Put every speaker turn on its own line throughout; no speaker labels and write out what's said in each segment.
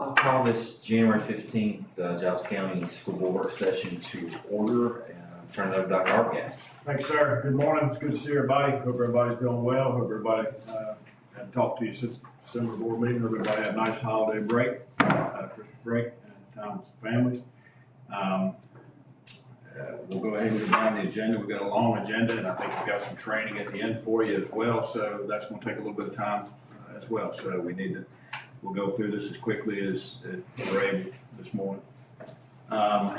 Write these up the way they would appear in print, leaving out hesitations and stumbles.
I'll call this January 15th, Giles County School Board Work Session to order and turn it over to Dr. Arbogast.
Thank you, sir. Good morning. It's good to see everybody. Hope everybody's doing well. Hope everybody had talked to you since December board meeting. Hope everybody had a nice holiday break, Christmas break, and time with some families. We'll go ahead and go down the agenda. We've got a long agenda, and I think we've got some training at the end for you as well. So that's going to take a little bit of time as well. So we'll go through this as quickly as we're able this morning. A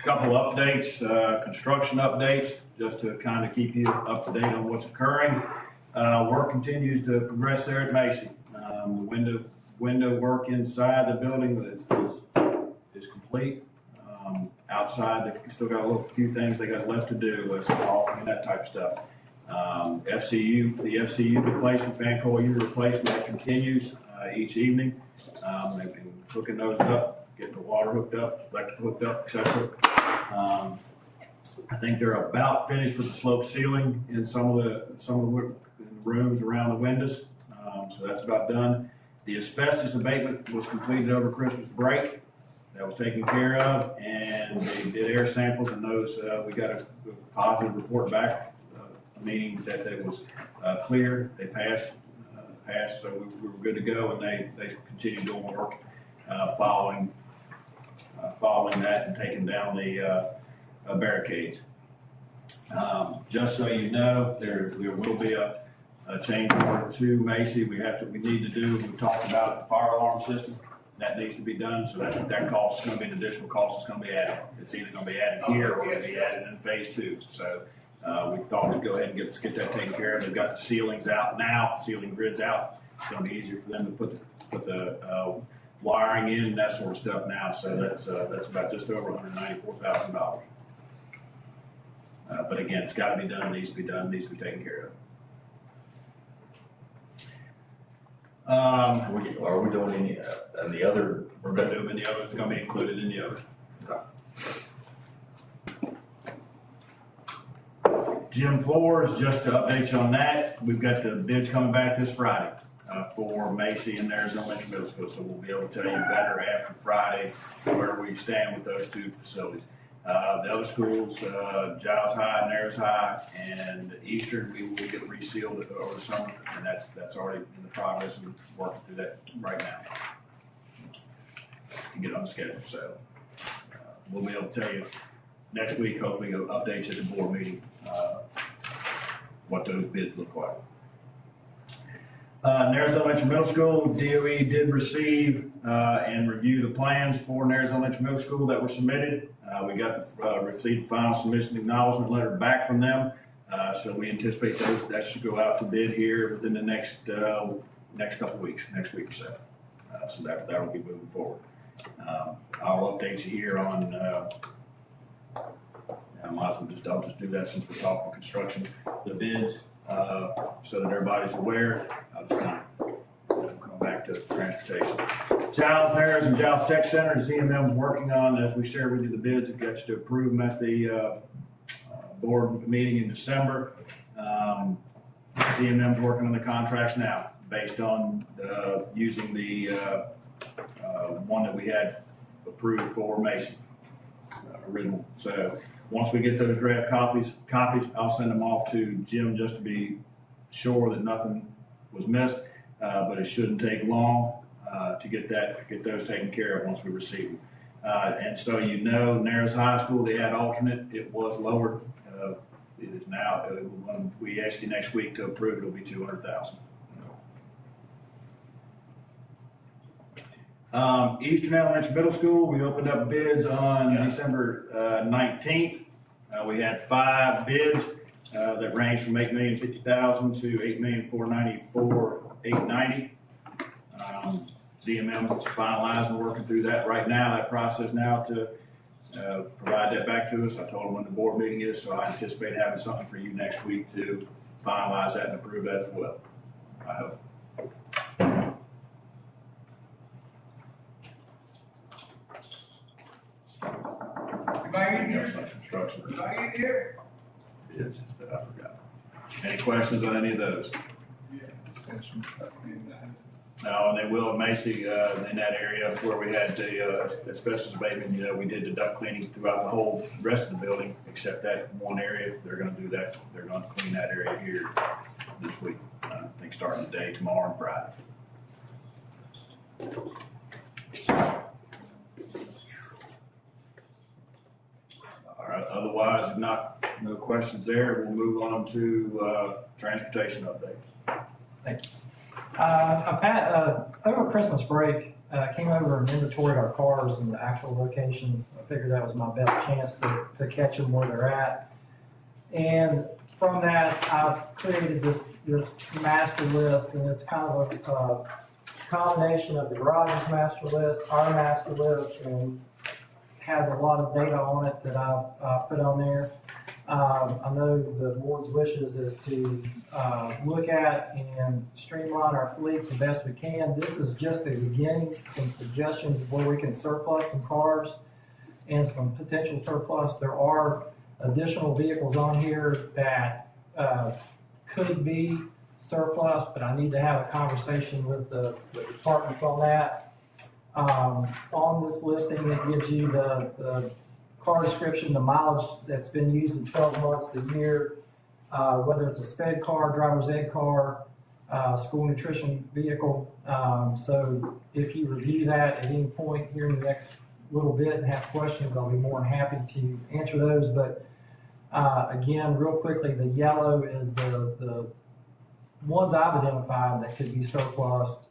couple updates, construction updates, just to kind of keep you up to date on what's occurring. Work continues to progress there at Macy. The window work inside the building is complete. Outside, they've still got a few things they got left to do, and that type of stuff. The FCU replacement, fan coil unit replacement, that continues each evening. They've been hooking those up, getting the water hooked up, electric hooked up, etc. I think they're about finished with the slope ceiling in some of the rooms around the windows. So that's about done. The asbestos abatement was completed over Christmas break. That was taken care of, and they did air samples, and those we got a positive report back, meaning that it was clear. They passed, so we were good to go, and they continued doing work following that and taking down the barricades. Just so you know, there will be a change order to Macy. We need to do. We talked about the fire alarm system. That needs to be done, so that cost is going to be an additional cost that's going to be added. It's either going to be added here or going to be added in phase 2. So we thought we'd go ahead and get that taken care of. They've got the ceilings out now, ceiling grids out. It's going to be easier for them to put the wiring in and that sort of stuff now. So that's about just over $194,000. But again, it's got to be done. It needs to be done. It needs to be taken care of.
Are we doing any and the other?
We're going to do them in the others. It's going to be included in the others. Okay. Gym floors, just to update you on that, we've got the bids coming back this Friday for Macy and Arizona Elementary Middle School. So we'll be able to tell you better after Friday where we stand with those two facilities. The other schools, Giles High, Nares High, and Eastern, we will get resealed over the summer, and that's already in the progress of working through that right now to get on the schedule. So we'll be able to tell you next week, hopefully, I'll update you at the board meeting what those bids look like. Nares Elementary Middle School, DOE did receive and review the plans for Nares Elementary Middle School that were submitted. We received the final submission acknowledgement letter back from them. So we anticipate that should go out to bid here within the next couple of weeks, next week or so. So that will be moving forward. I'll update you here on, I'll just do that since we're talking construction, the bids, so that everybody's aware. I'll just kind of come back to transportation. Giles Nares and Giles Tech Center, the ZMM is working on, as we shared with you, the bids. It got you to approve them at the board meeting in December. ZMM is working on the contracts now, based on using the one that we had approved for Mason original. So once we get those draft copies, I'll send them off to Jim just to be sure that nothing was missed. But it shouldn't take long to get those taken care of once we receive them. And so Nares High School, they had alternate. It was lowered. It is now. When we ask you next week to approve, it'll be $200,000. Eastern Elementary Middle School, we opened up bids on December 19th. We had 5 bids that ranged from $8,050,000 to $8,494,890. ZMM is finalizing, working through that right now, that process now to provide that back to us. I told them when the board meeting is, so I anticipate having something for you next week to finalize that and approve that as well. I hope. Construction. Bids that I forgot. Any questions on any of those?
session.
No, and they will at Macy, in that area where we had the asbestos abatement, we did the duct cleaning throughout the whole rest of the building, except that one area. They're gonna do that, they're gonna clean that area here this week. I think starting today, tomorrow, and Friday. All right, otherwise, if not, no questions there, we'll move on to, transportation update.
I've had, over Christmas break, came over and inventoried our cars and the actual locations. I figured that was my best chance to catch them where they're at. And from that, I've created this master list, and it's kind of a combination of the garage's master list, our master list, and has a lot of data on it that I've put on there. I know the board's wishes is to look at and streamline our fleet the best we can. This is just the beginning, some suggestions of where we can surplus some cars and some potential surplus. There are additional vehicles on here that could be surplus, but I need to have a conversation with the departments on that. On this listing, it gives you the car description, the mileage that's been used in 12 months, the year, whether it's a sped car, driver's ed car, school nutrition vehicle. So if you review that at any point here in the next little bit and have questions, I'll be more than happy to answer those. But again, real quickly, the yellow is the ones I've identified that could be surplus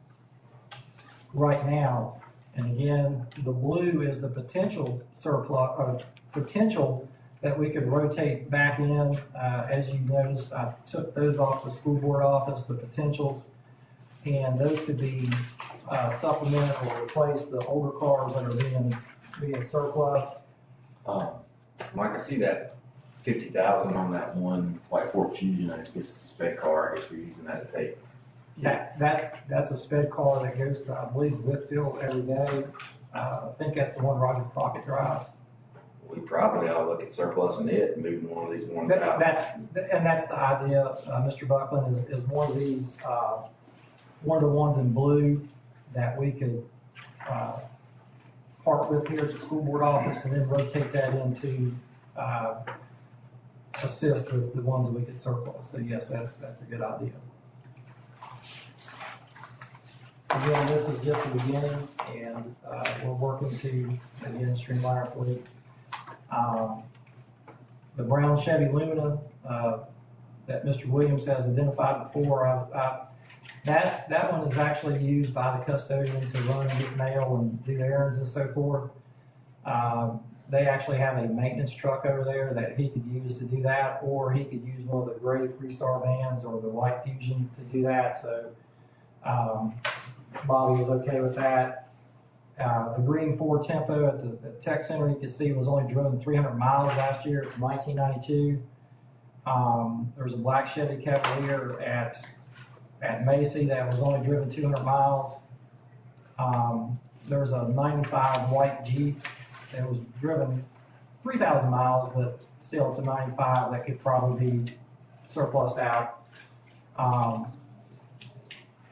right now. And again, the blue is the potential surplus, or potential that we could rotate back in. As you noticed, I took those off the school board office, the potentials, and those could be supplement or replace the older cars that are being surplus.
Mike, I see that 50,000 on that one, like Ford Fusion, I guess it's a spec car, I guess we're using that to take.
Yeah, that's a sped car that goes to, I believe, Whitfield every day. I think that's the one Roger Crockett drives.
We probably ought to look at surplusing it and moving one of these ones out.
That's the idea, Mr. Buckland, is one of these, one of the ones in blue that we could part with here at the school board office and then rotate that into assist with the ones that we could surplus. So yes, that's a good idea. Again, this is just the beginning, and we're working to, again, streamline our fleet. The brown Chevy Lumina that Mr. Williams has identified before, that one is actually used by the custodian to run and get mail and do errands and so forth. They actually have a maintenance truck over there that he could use to do that, or he could use one of the gray Freestar vans or the white Fusion to do that. So Bobby was okay with that. The green Ford Tempo at the tech center, you can see, was only driven 300 miles last year. It's 1992. There was a black Chevy Cavalier at Macy that was only driven 200 miles. There was a 95 white Jeep that was driven 3,000 miles, but still it's a 95 that could probably be surplused out.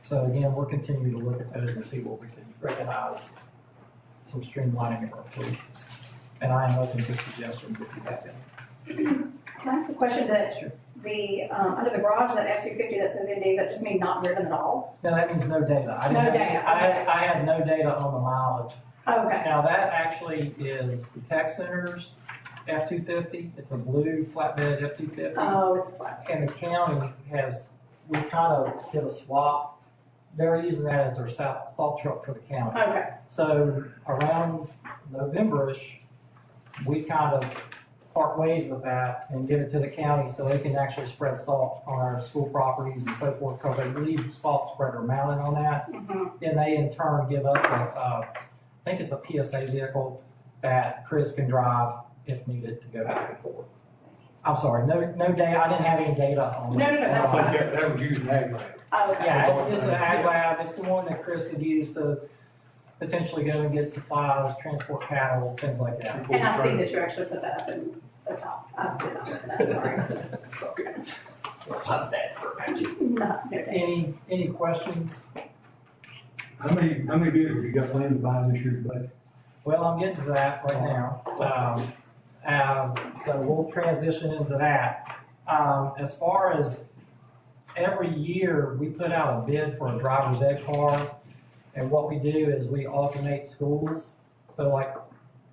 So again, we're continuing to look at those and see what we can recognize some streamlining of our fleet. And I am open to suggestions if you have any.
Can I ask a question that
Sure.
under the garage, that F-250 that says MD, does that just mean not driven at all?
No, that means no data.
No data.
I had no data on the mileage.
Okay.
Now that actually is the tech center's F-250. It's a blue flatbed F-250.
Oh, it's flat.
And the county we kind of did a swap. They're using that as their salt truck for the county.
Okay.
So around November-ish, we kind of part ways with that and give it to the county so they can actually spread salt on our school properties and so forth, because they leave salt spreader mounted on that.
Mm-hmm.
And they in turn give us I think it's a PSA vehicle that Chris can drive if needed to go back and forth. I'm sorry, no data, I didn't have any data on
No,
it.
that's
I think that was used in ag lab.
Oh, okay.
Yeah, it's an ag lab. It's the one that Chris could use to potentially go and get supplies, transport cattle, things like that.
And I see that you actually put that up in the top. I did not look at that, sorry.
It's okay. It's not that for magic.
Not good.
Any questions?
How many vehicles you got planned to buy in this year's budget?
Well, I'm getting to that right now. So we'll transition into that. As far as every year, we put out a bid for a driver's ed car. And what we do is we alternate schools. So like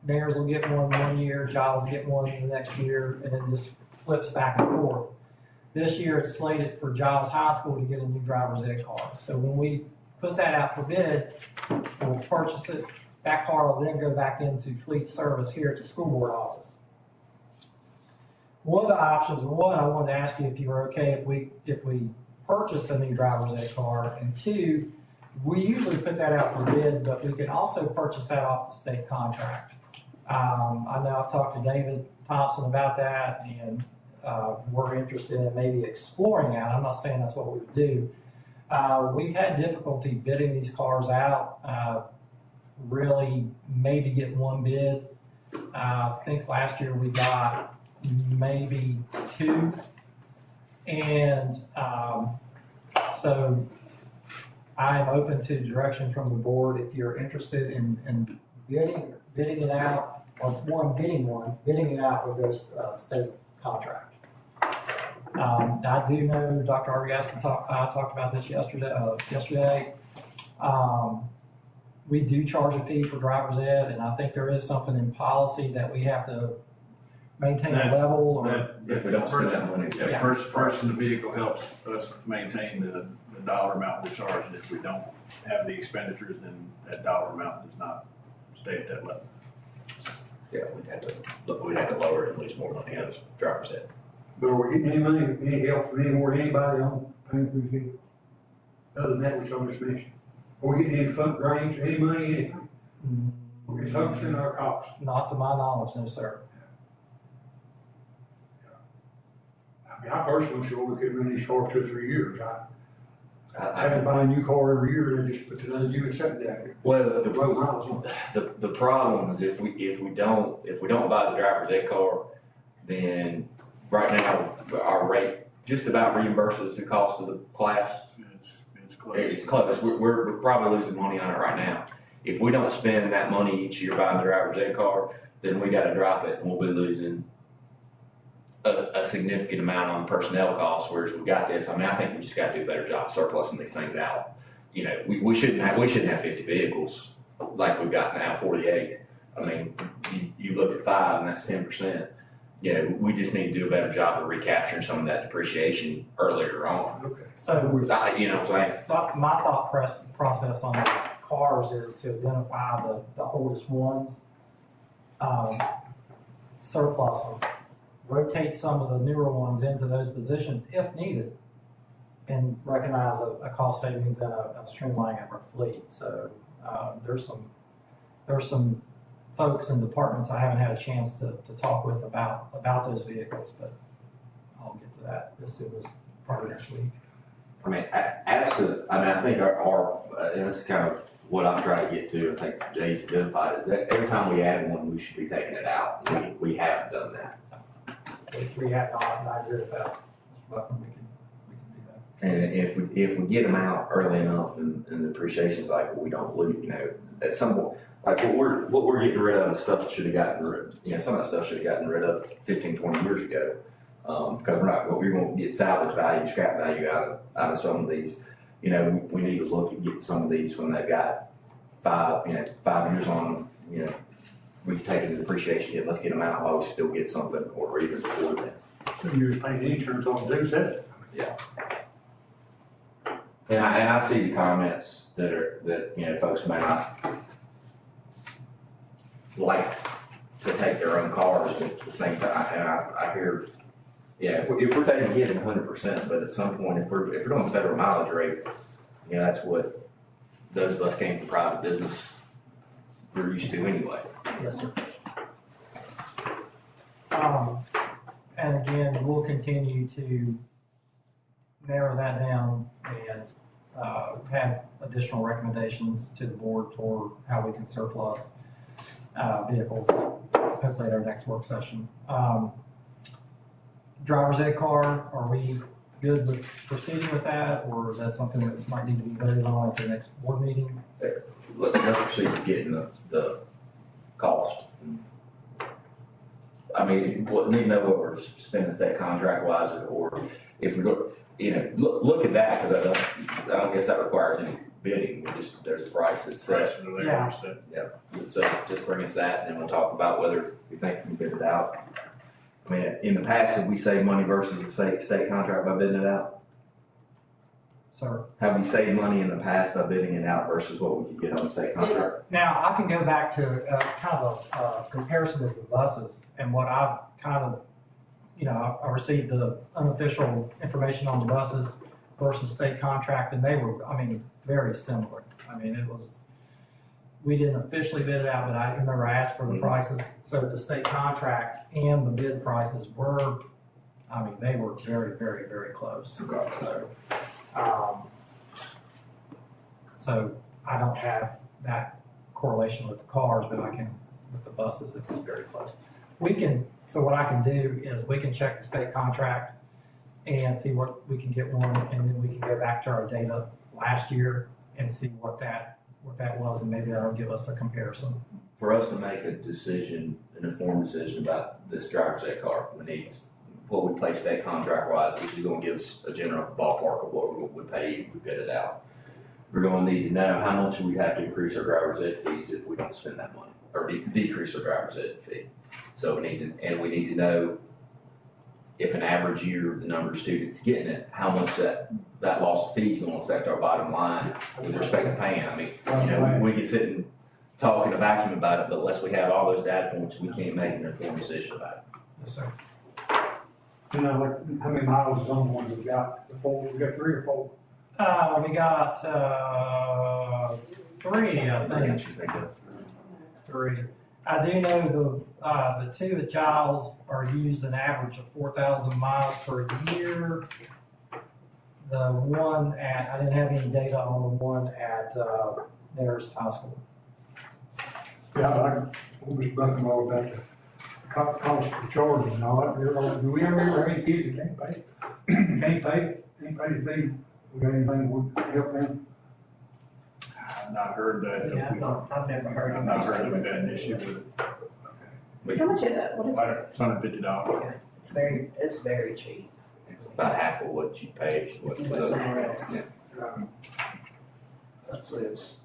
Nares will get one year, Giles will get one the next year, and it just flips back and forth. This year it's slated for Giles High School to get a new driver's ed car. So when we put that out for bid, we'll purchase it. That car will then go back into fleet service here at the school board office. One of the options, one, I wanted to ask you if you were okay if we purchase a new driver's ed car, and two, we usually put that out for bid, but we can also purchase that off the state contract. I know I've talked to David Thompson about that, and we're interested in maybe exploring that. I'm not saying that's what we would do. We've had difficulty bidding these cars out, really maybe get one bid. I think last year we got maybe two. And so I'm open to direction from the board if you're interested in bidding it out, or bidding it out with this state contract. I do know Dr. Argass talked about this yesterday. We do charge a fee for driver's ed, and I think there is something in policy that we have to maintain a level or.
If we don't spend that money.
Yeah, purchasing the vehicle helps us maintain the dollar amount we're charging. If we don't have the expenditures, then that dollar amount does not stay at that level.
Yeah, we'd have to lower it and lose more money on driver's ed.
But are we getting any money, any help from anybody on paying for these vehicles? Other than that, which I just mentioned. Are we getting any fund grants, any money, anything? It's 100% our cost.
Not to my knowledge, no, sir.
I mean, I personally sure we could run these cars 2 or 3 years. I have to buy a new car every year and just put another unit setting down here.
Well,
The road miles on it.
the problem is if we don't buy the driver's ed car, then right now our rate just about reimburses the cost of the class.
It's close.
It's close. We're probably losing money on it right now. If we don't spend that money each year buying the driver's ed car, then we got to drop it, and we'll be losing a significant amount on personnel costs. Whereas we got this, I mean, I think we just got to do a better job surplusing these things out. You know, we shouldn't have 50 vehicles like we've got now, 48. I mean, you look at 5, and that's 10%. You know, we just need to do a better job of recapturing some of that depreciation earlier on.
Okay.
So
You know what I'm saying?
my thought process on these cars is to identify the oldest ones, surplus them, rotate some of the newer ones into those positions if needed, and recognize a cost savings and a streamlining of our fleet. So there's some folks and departments I haven't had a chance to talk with about those vehicles, but I'll get to that as soon as probably next week.
I mean, I think our and this is kind of what I'm trying to get to, I think Jay's identified, is that every time we add one, we should be taking it out. We haven't done that.
We have not, and I agree with that. Mr. Buckland, we can do that.
And if we get them out early enough in the depreciation cycle, we don't lose, you know, at some point, like what we're getting rid of is stuff that should have gotten rid, you know, some of that stuff should have gotten rid of 15, 20 years ago. Because we're going to get salvage value, scrap value out of some of these. You know, we need to look at getting some of these when they've got 5 years on them. You know, we've taken the depreciation hit. Let's get them out while we still get something, or even before that.
2 years paying the insurance on them, do that.
Yeah. And I see the comments that you know, folks may not like to take their own cars, but at the same time, and I hear. Yeah, if we're taking kids 100%, but at some point, if we're doing federal mileage rate, you know, that's what those of us came from private business we're used to anyway.
Yes, sir. And again, we'll continue to narrow that down and have additional recommendations to the board for how we can surplus vehicles, hopefully at our next work session. Driver's ed car, are we good with proceeding with that, or is that something that might need to be voted on at the next board meeting?
Let's proceed with getting the cost. I mean, we need to know what we're spending state contract wise, or if we go, look at that, because I don't guess that requires any bidding, there's a price that's set.
Price of the labor
Yeah.
is set.
So just bring us that, and then we'll talk about whether we think we can bid it out. I mean, in the past, have we saved money versus a state contract by bidding it out?
Sir?
Have we saved money in the past by bidding it out versus what we could get on a state contract?
Now, I can go back to kind of a comparison with the buses and what I've kind of, I received the unofficial information on the buses versus state contract, and they were, very similar. We didn't officially bid it out, but I remember I asked for the prices. So the state contract and the bid prices were, they were very, very, very close.
Okay.
So I don't have that correlation with the cars, but I can, with the buses, it was very close. So what I can do is we can check the state contract and see what we can get one, and then we can go back to our data last year and see what that was, and maybe that'll give us a comparison.
For us to make a decision, an informed decision about this driver's ed car, we need what we pay state contract wise, which is gonna give us a general ballpark of what we would pay if we bid it out. We're gonna need to know how much we have to increase our driver's ed fees if we don't spend that money, or decrease our driver's ed fee. So we need to know if an average year, the number of students getting it, how much that loss of fee is gonna affect our bottom line with respect to paying. We can sit and talk in a vacuum about it, but unless we have all those data points, we can't make an informed decision about it.
Yes, sir.
Like, how many miles is on the one we got? We got 3 or 4?
We got, 3, I think. 3. I do know the 2 at Giles are used an average of 4,000 miles per year. The one I didn't have any data on the one at, Nares High School.
Yeah, we'll just buck them all about the cost for charging and all that. Do we ever have any kids that can't pay? Can't pay the fee? We got anything would help them?
I've not heard that.
I've never heard
I've
of
not heard
that.
we've had an issue with
How much is it? What is it?
it's $150.
It's very cheap.
About half of what you pay if you went to
That's
the.
nice.
I'd say it's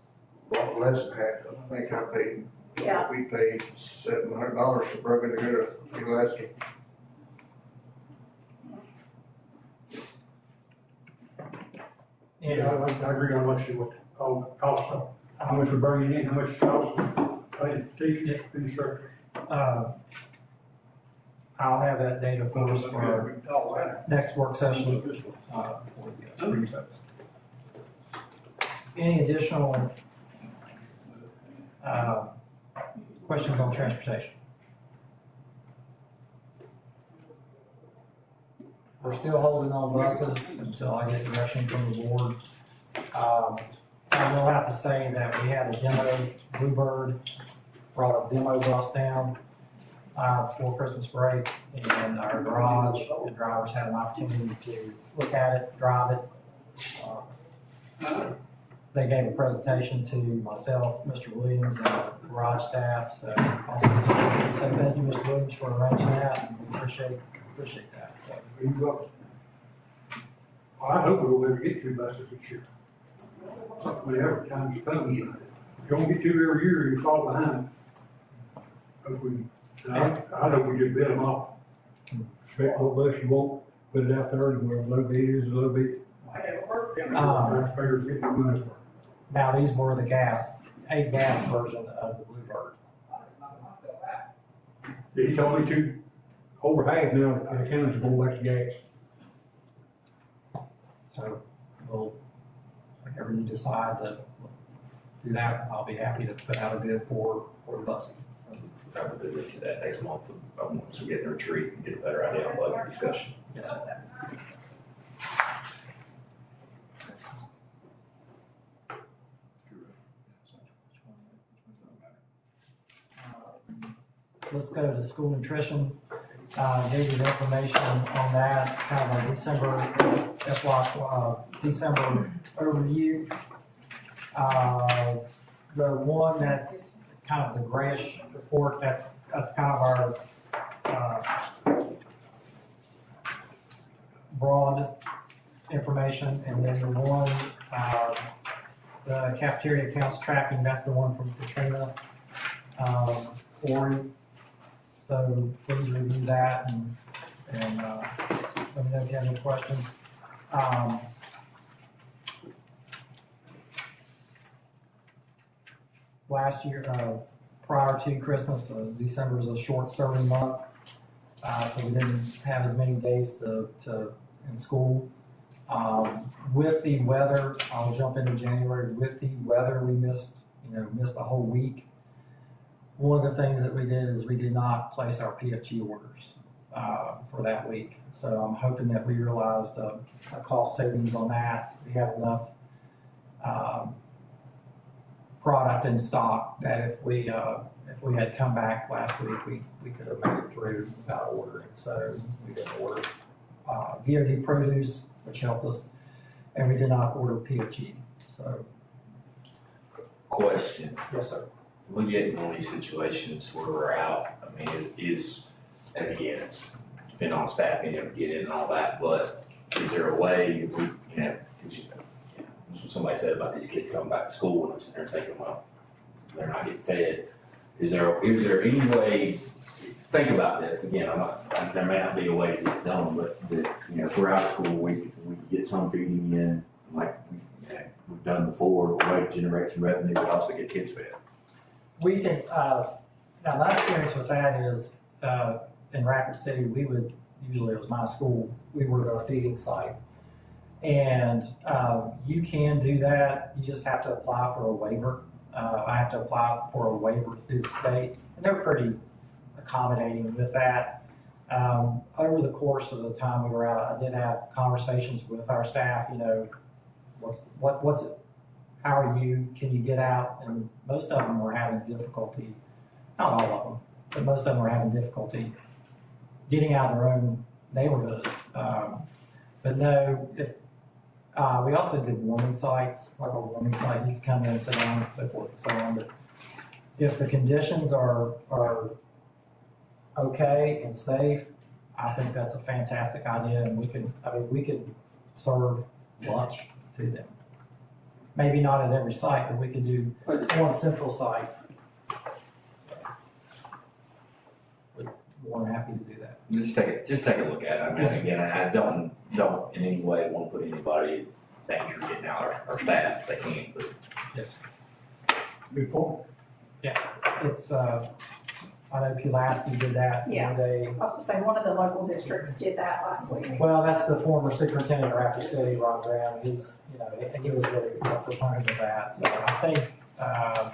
a lot less than half. I think I paid,
Yeah.
we paid $700 for Brogan to go to Gillespie.
Yeah, I agree on what all the costs are. How much we're bringing in, how much it costs us, pay teachers, instructors.
I'll have that data for us for our next work session. Before we get through those. Any additional, questions on transportation? We're still holding on buses until I get direction from the board. I will have to say that we had a demo, Bluebird brought a demo bus down before Christmas break, and our garage, the drivers had an opportunity to look at it, drive it. They gave a presentation to myself, Mr. Williams, and the garage staff, so also just want to say thank you, Mr. Williams, for arranging that, and we appreciate that, so.
You go. Well, I hope we'll ever get 2 buses this year. Whenever times comes, if you don't get 2 every year, you fall behind. Hope we, I hope we just bid them off. Expect what bus you want, put it out there, and where low bid is, low bid. Taxpayers getting their money's worth.
Now, these were the gas version of the Bluebird.
He told me over half now, the counties are going back to gas.
So, whenever you decide to do that, I'll be happy to put out a bid for the buses. So,
Probably look at that next month, once we get in a retreat and get a better idea on budget discussion.
yes, sir. Let's go to school nutrition. Gave you the information on that, kind of a December December overview. The one that's kind of the grayish report, that's kind of our, broad information, and then the one, the cafeteria accounts tracking, that's the one from Katrina, Ori. So please review that and let me know if you have any questions. Last year, prior to Christmas, December was a short serving month, so we didn't have as many days to in school. With the weather, I'll jump into January. With the weather, we missed a whole week. One of the things that we did is we did not place our PFG orders for that week. So I'm hoping that we realized a cost savings on that. We have enough product in stock that if we had come back last week, we could have made it through without ordering. So we did order DoD produce, which helped us, and we did not order PFG. So,
Question.
yes, sir.
We get in one of these situations where we're out, I mean, it is, and again, it's depending on staff being able to get in and all that, but is there a way, if we, that's what somebody said about these kids coming back to school, and I'm sitting there thinking, well, they're not getting fed. Is there any way, think about this, again, there may not be a way to get it done, but that, if we're out of school a week, if we get some feeding in, like we've done before, a way to generate some revenue, but also get kids fed.
We can, now my experience with that is, in Rapid City, we would, usually it was my school, we were a feeding site. And you can do that, you just have to apply for a waiver. I have to apply for a waiver through the state, and they're pretty accommodating with that. Over the course of the time we were out, I did have conversations with our staff, what's it? How are you? Can you get out? And most of them were having difficulty, not all of them, but most of them were having difficulty getting out of their own neighborhoods. But no, if we also did warming sites, like a warming site, you can come in and sit down and so forth and so on. But if the conditions are okay and safe, I think that's a fantastic idea, and we could serve lunch to them. Maybe not at every site, but we could do one central site. We're more than happy to do that.
Just take a look at it. I mean,
Yes.
again, I don't in any way want to put anybody in danger getting out our staff if they can't, but.
Yes.
Good point.
It's, I know Pulaski did that
Yeah.
one day.
I was gonna say, one of the local districts did that last week.
Well, that's the former superintendent of Rapid City, Ron Graham. He's, he was really a proponent of that. So I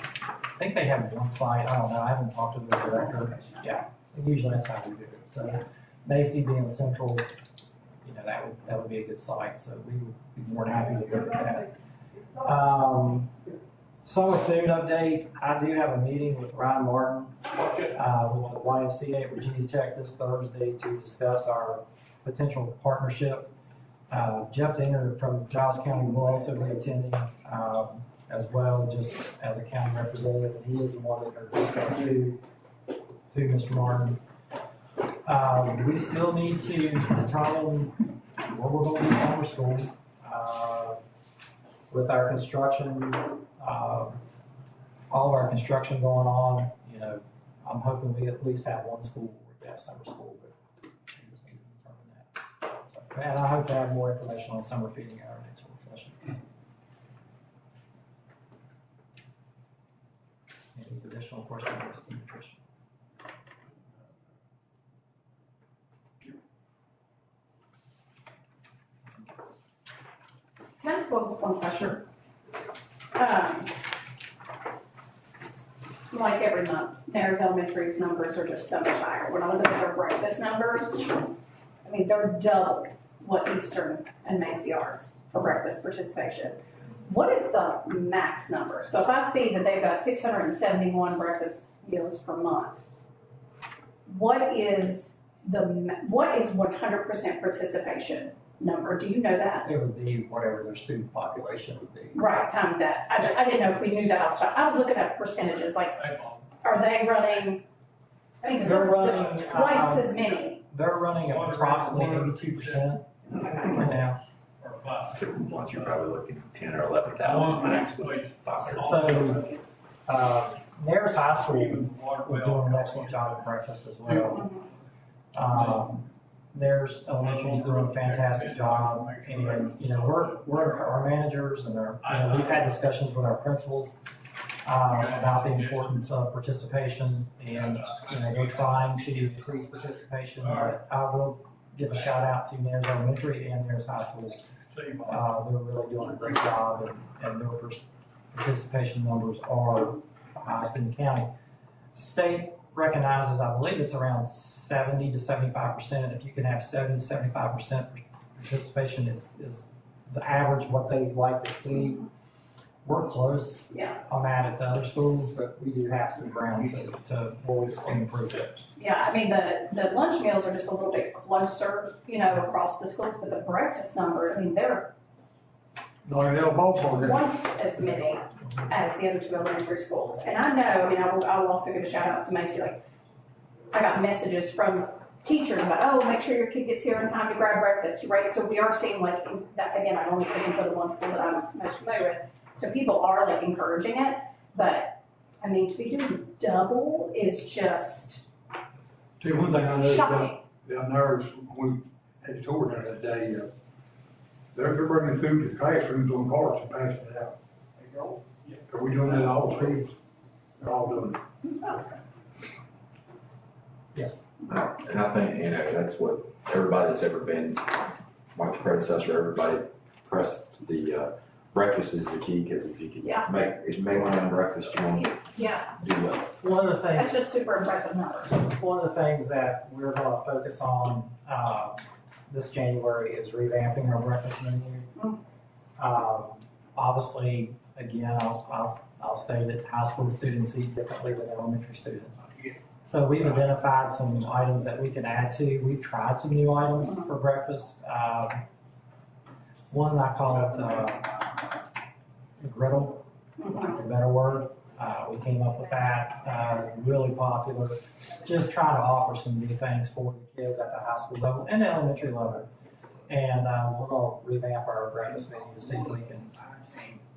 think they have one site. I don't know. I haven't talked to the director. Yeah, usually that's how we do it. So Macy being central, that would be a good site. So we would be more than happy to look at that. Summer food update. I do have a meeting with Ryan Martin with the YMCA at Virginia Tech this Thursday to discuss our potential partnership. Jeff Dinger from Giles County will also be attending as well, just as a county representative, and he is the one that introduced us to Mr. Martin. We still need to determine where we're going to do summer school with our construction. All of our construction going on, I'm hoping we at least have one school where we have summer school, but we just need to determine that. So, and I hope to have more information on summer feeding at our next work session. Any additional questions on school nutrition?
Can I ask one question? Like every month, Mayor's Elementary's numbers are just so much higher. When I look at their breakfast numbers, I mean, they're double what Eastern and Macy are for breakfast participation. What is the max number? So if I see that they've got 671 breakfast meals per month, what is, what is 100% participation number? Do you know that?
It would be whatever their student population would be.
Right, times that. I didn't know if we knew that off the top. I was looking at percentages, like, are they running, I mean, 'cause
They're
they're
running,
twice as many.
They're running approximately 82% right now.
Once you're probably looking 10 or 11,000 max with 500.
So, Nares High School was doing an excellent job at breakfast as well. Nares Elementary is doing a fantastic job, and, you know, our managers and we've had discussions with our principals, about the importance of participation, and, you know, we're trying to increase participation, but I will give a shout out to Nares Elementary and Nares High School. They're really doing a great job, and their participation numbers are the highest in the county. State recognizes, I believe it's around 70 to 75%. If you can have 70 to 75% participation is the average, what they like to see. We're close on that at the other schools, but we do have some ground to where we can improve it.
Yeah, I mean, the lunch meals are just a little bit closer, you know, across the schools, but the breakfast number, I mean, they're
Not in the ballpark.
twice as many as the other two elementary schools. And I know, I mean, I will also give a shout out to Macy, like, I got messages from teachers about, oh, make sure your kid gets here in time to grab breakfast, right? So we are seeing like, that, again, I'm only speaking for the one school that I'm most familiar with. So people are like encouraging it, but I mean, to be doing double is just
See, one thing I know
shocking.
about Nares, when we had the tour down that day, they're bringing food to the classrooms on carts and passing it out. Are we doing that at all schools? They're all doing it.
Yes.
And I think, you know, that's what everybody that's ever been, Mike's predecessor, everybody pressed the breakfast is the key, because if you can make one on breakfast, you won't do well.
One of the
That's
things,
just super impressive numbers.
one of the things that we're gonna focus on, this January is revamping our breakfast menu. Obviously, again, I'll state that high school students eat differently than elementary students. So we've identified some items that we can add to. We've tried some new items for breakfast. One, I call it, a griddle, a better word. We came up with that, really popular. Just trying to offer some new things for the kids at the high school level and the elementary level. And, we're gonna revamp our breakfast menu to see if we can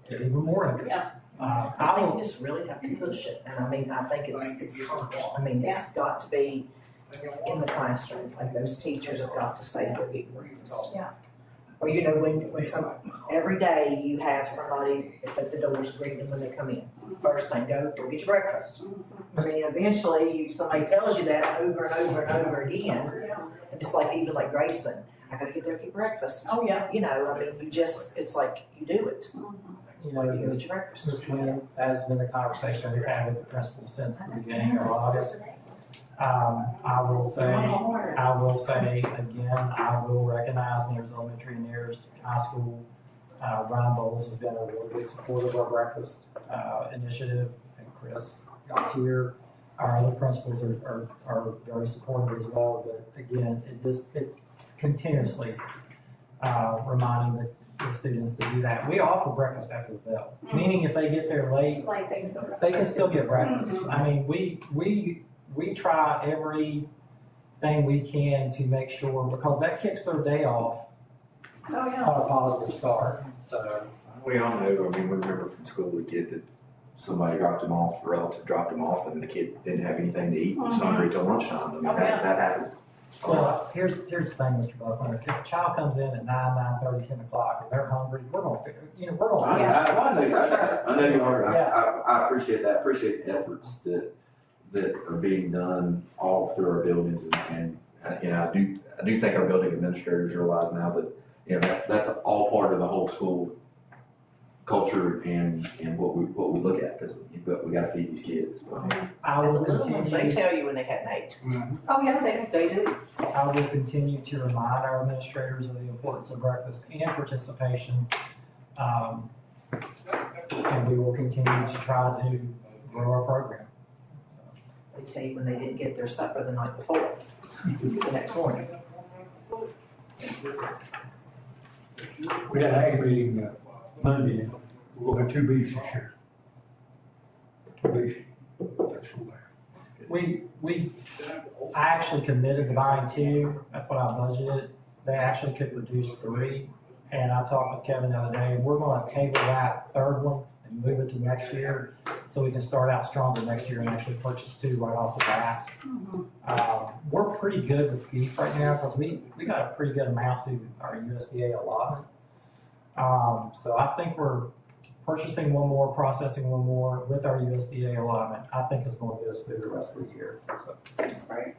get even more interest.
I think you just really have to push it, and I mean, I think it's constant. I mean, it's got to be in the classroom, like those teachers have got to say, go get breakfast.
Yeah.
Or, you know, when every day you have somebody that's at the doors greeting them when they come in. First thing, go get your breakfast. I mean, eventually, somebody tells you that over and over and over again. And just like, even like Grayson, I gotta get there and get breakfast.
Oh, yeah.
You know, I mean, it's like, you do it.
You know,
You get your breakfast.
this has been a conversation we've had with the principal since the beginning of August. I will say again, I will recognize Nares Elementary and Nares High School. Ryan Bowles has been a really big supporter of our breakfast, initiative, and Chris Gautier. Our other principals are very supportive as well, but again, it continuously, reminding the students to do that. We offer breakfast after the bell, meaning if they get there late,
Like things that
they can still get breakfast. I mean, we try everything we can to make sure, because that kicks their day off
Oh, yeah.
on a positive start, so.
We all know, I mean, we remember from school, the kid that somebody dropped him off, a relative dropped him off, and the kid didn't have anything to eat, was hungry till lunchtime. I mean, that happened.
Well, here's the thing, Mr. Buckner, if a child comes in at 9:30, 10 o'clock, and they're hungry, we're gonna figure, we're gonna.
I know you are, I appreciate that, appreciate the efforts that are being done all through our buildings, and you know, I do think our building administrators realize now that, you know, that's all part of the whole school culture and what we look at, because we gotta feed these kids.
I
And the
will
little ones, they
continue,
tell you when they hadn't ate.
Oh, yeah,
They do.
I will continue to remind our administrators of the importance of breakfast and participation. And we will continue to try to grow our program.
They tell you when they didn't get their supper the night before, the next morning.
We had an ag meeting, Monday, and we'll have 2 beats this year. 2 beats, that's cool.
I actually committed to buying 2, that's what I budgeted. They actually could produce 3, and I talked with Kevin the other day, we're gonna table that 3rd one and move it to next year, so we can start out stronger next year and actually purchase 2 right off the bat. We're pretty good with beef right now, because we got a pretty good amount through our USDA allotment. So I think we're purchasing 1 more, processing 1 more with our USDA allotment. I think it's gonna get us through the rest of the year, so.
That's right.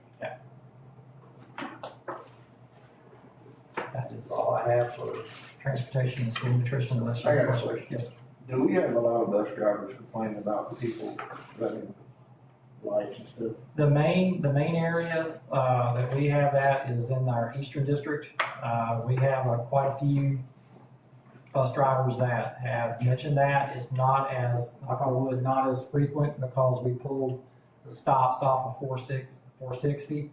That is all I have for transportation and school nutrition unless you
I got a
have
question.
Yes.
Do we have a lot of bus drivers complaining about people running lights and stuff?
The main area, that we have that is in our eastern district. We have quite a few bus drivers that have mentioned that. It's not as, knock on wood, not as frequent because we pulled the stops off of 460.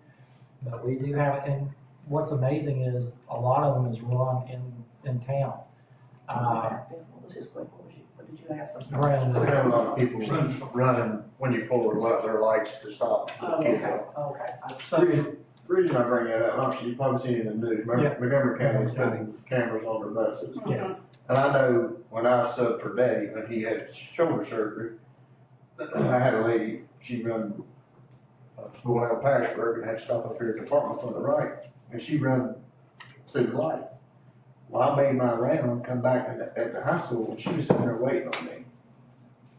But we do have it, and what's amazing is a lot of them is run in town.
What was his question? What did you ask? I'm sorry.
Right in
We
the-
have a lot of people running when you pull their lights to stop.
Oh, okay, okay.
So,
The reason I bring that up, you've probably seen it in the news, Montgomery County's putting cameras on their buses.
yes,
And I know when I subbed for Daddy, when he had shoulder surgery, I had a lady, she run school out of Patchburg and had to stop up here at the apartment on the right, and she run through the light. Well, I made my round, come back at the high school, and she was sitting there waiting on me.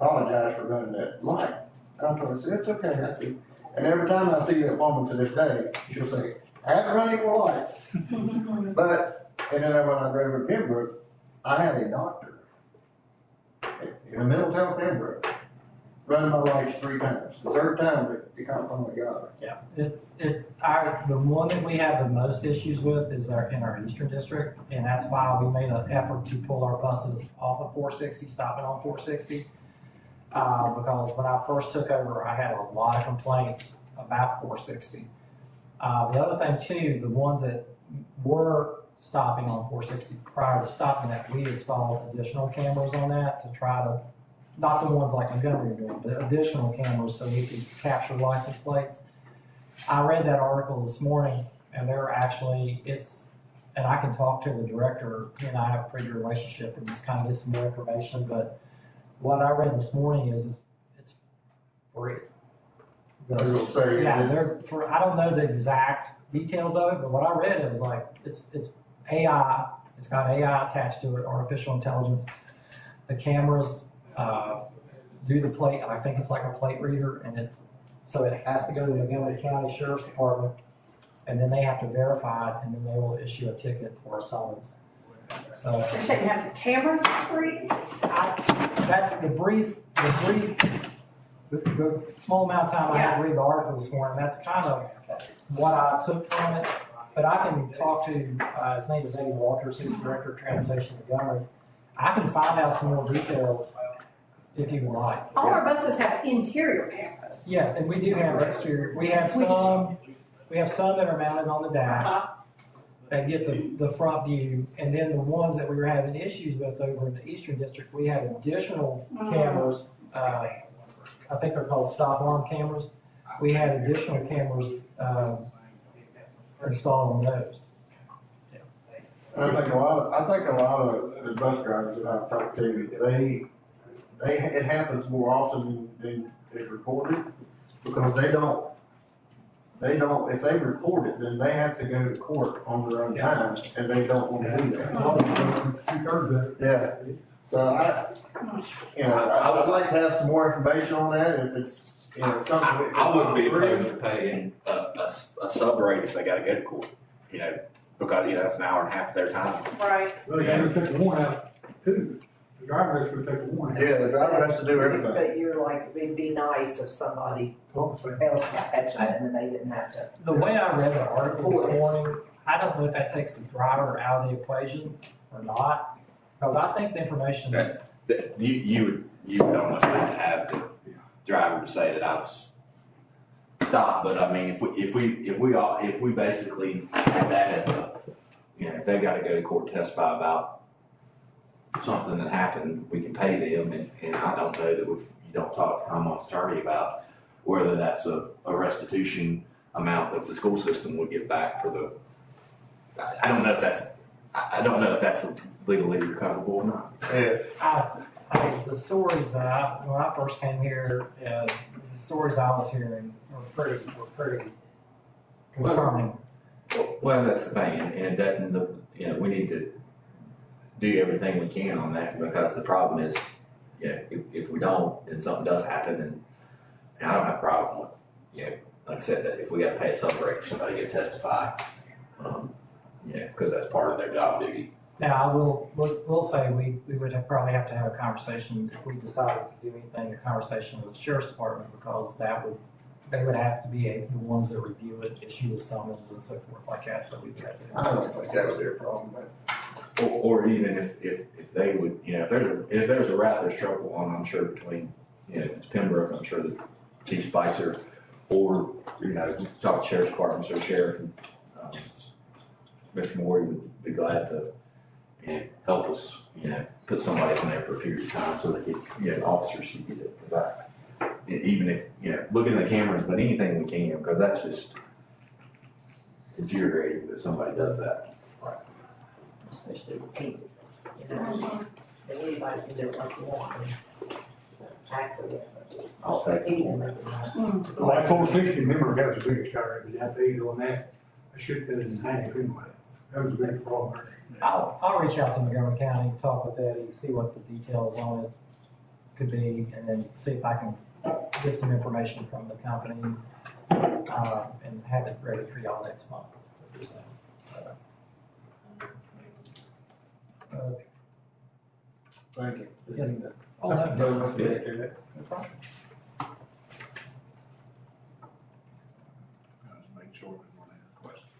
Apologized for running that light. And I told her, I said, it's okay, I said, and every time I see that woman to this day, she'll say, I haven't run any more lights. But, and then when I drove to Pembroke, I had a doctor in the middle town of Pembroke, running my lights 3 times. The 3rd time, it kind of finally got me.
yeah. The one that we have the most issues with is in our eastern district, and that's why we made an effort to pull our buses off of 460, stopping on 460. Because when I first took over, I had a lot of complaints about 460. The other thing too, the ones that were stopping on 460 prior to stopping that, we installed additional cameras on that to try to, not the ones like Montgomery are doing, but additional cameras so we could capture license plates. I read that article this morning, and they're actually, and I can talk to the director, he and I have a pretty good relationship, and just kind of get some more information, but what I read this morning is it's free.
I was gonna say,
Yeah, I don't know the exact details of it, but what I read, it was like, it's AI, it's got AI attached to it, artificial intelligence. The cameras, do the plate, I think it's like a plate reader, and so it has to go to the Montgomery County Sheriff's Department, and then they have to verify it, and then they will issue a ticket or a summons. So.
You're saying have the cameras is free?
That's the small amount of time I had to read the article this morning, that's kind of what I took from it. But I can talk to, his name is Eddie Walters, he's the Director of Transportation in Montgomery. I can find out some more details if you would like.
All our buses have interior cameras.
Yes, and we do have exterior, we have some that are mounted on the dash that get the front view, and then the ones that we were having issues with over in the Eastern District, we had additional cameras, I think they're called stop arm cameras. We had additional cameras, installed on those.
And I think a lot of the bus drivers that I've talked to, it happens more often than is reported, because they don't, if they report it, then they have to go to court on their own time, and they don't want to do that. Yeah, so I'd like to have some more information on that, if it's, something.
I wouldn't be opposed to paying a sub rate if they gotta go to court, because, that's an hour and a half of their time.
Right.
Well, they gotta take the warrant out too. The driver has to take the warrant out.
Yeah, the driver has to do everything.
But you're like, it'd be nice if somebody else was catching them and they didn't have to.
The way I read the article this morning, I don't know if that takes the driver out of the equation or not, because I think the information.
You would almost have to have the driver to say that I was stop, but I mean, if we basically had that as a, you know, if they gotta go to court, testify about something that happened, we can pay them, and I don't know that you don't talk to Commonwealth's attorney about whether that's a restitution amount that the school system would get back for the, I don't know if that's legally recoverable or not.
Yeah,
The stories that when I first came here, the stories I was hearing were pretty concerning.
Well, that's the thing, and it doesn't, you know, we need to do everything we can on that, because the problem is, you know, if we don't, then something does happen, and I don't have a problem with, you know, like I said, that if we gotta pay a celebrate for somebody to testify, yeah, because that's part of their job duty.
Now, we'll say we would probably have to have a conversation if we decided to do anything, a conversation with the sheriff's department, because they would have to be the ones that review it, issue the summons and so forth like that, so we'd have to.
I don't think that was their problem, but
Or even if they would, you know, if there's a route there's trouble on, I'm sure between, you know, if it's Pembroke, I'm sure that Chief Spicer, or, you know, talk to sheriff's departments or sheriff, and, Mr. Moore would be glad to, you know, help us, you know, put somebody in there for a period of time so that, you know, officers should get it back. Even if, you know, looking at the cameras, but anything we can, because that's just infuriating that somebody does that.
Especially with people, you know, anybody can do what they want, accident.
I'll take it.
People make it nice.
Like 460, remember, that was the biggest car, but after they on that, I should have done it in half anyway. That was the biggest problem.
I'll reach out to Montgomery County, talk with Eddie, see what the details on it could be, and then see if I can get some information from the company, and have it ready for y'all next month. Okay.
thank you.
Yes. Oh, that's good. No problem.
Make sure we want to ask questions.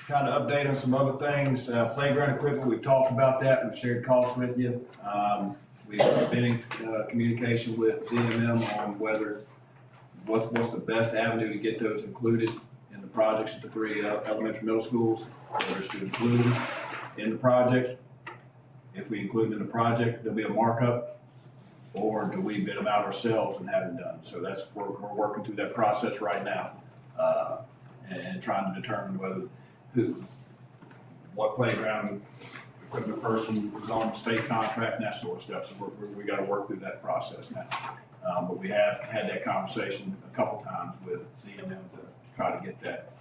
Kind of update on some other things. Playground equipment, we've talked about that. We've shared costs with you. We've been in communication with DMM on what's the best avenue to get those included in the projects at the 3 elementary middle schools, whether it's to include them in the project. If we include them in the project, there'll be a markup, or do we bid them out ourselves and have it done? So we're working through that process right now, and trying to determine what playground equipment person is on the state contract and that sort of stuff. So we got to work through that process now. But we have had that conversation a couple times with DMM to try to get that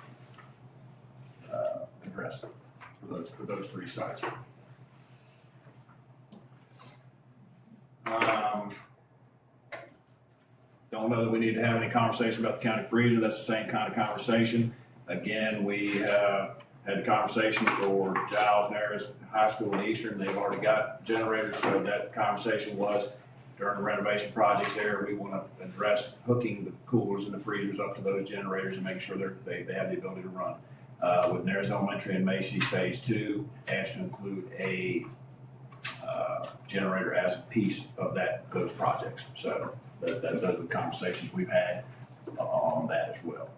addressed for those 3 sites. Don't know that we need to have any conversation about the county freezer. That's the same kind of conversation. Again, we had a conversation for Giles, Nares High School and Eastern. They've already got generators, so that conversation was during the renovation projects there, we want to address hooking the coolers and the freezers up to those generators and making sure they have the ability to run. With Nares Elementary and Macy Phase 2, asked to include a generator as a piece of those projects. So those are the conversations we've had on that as well.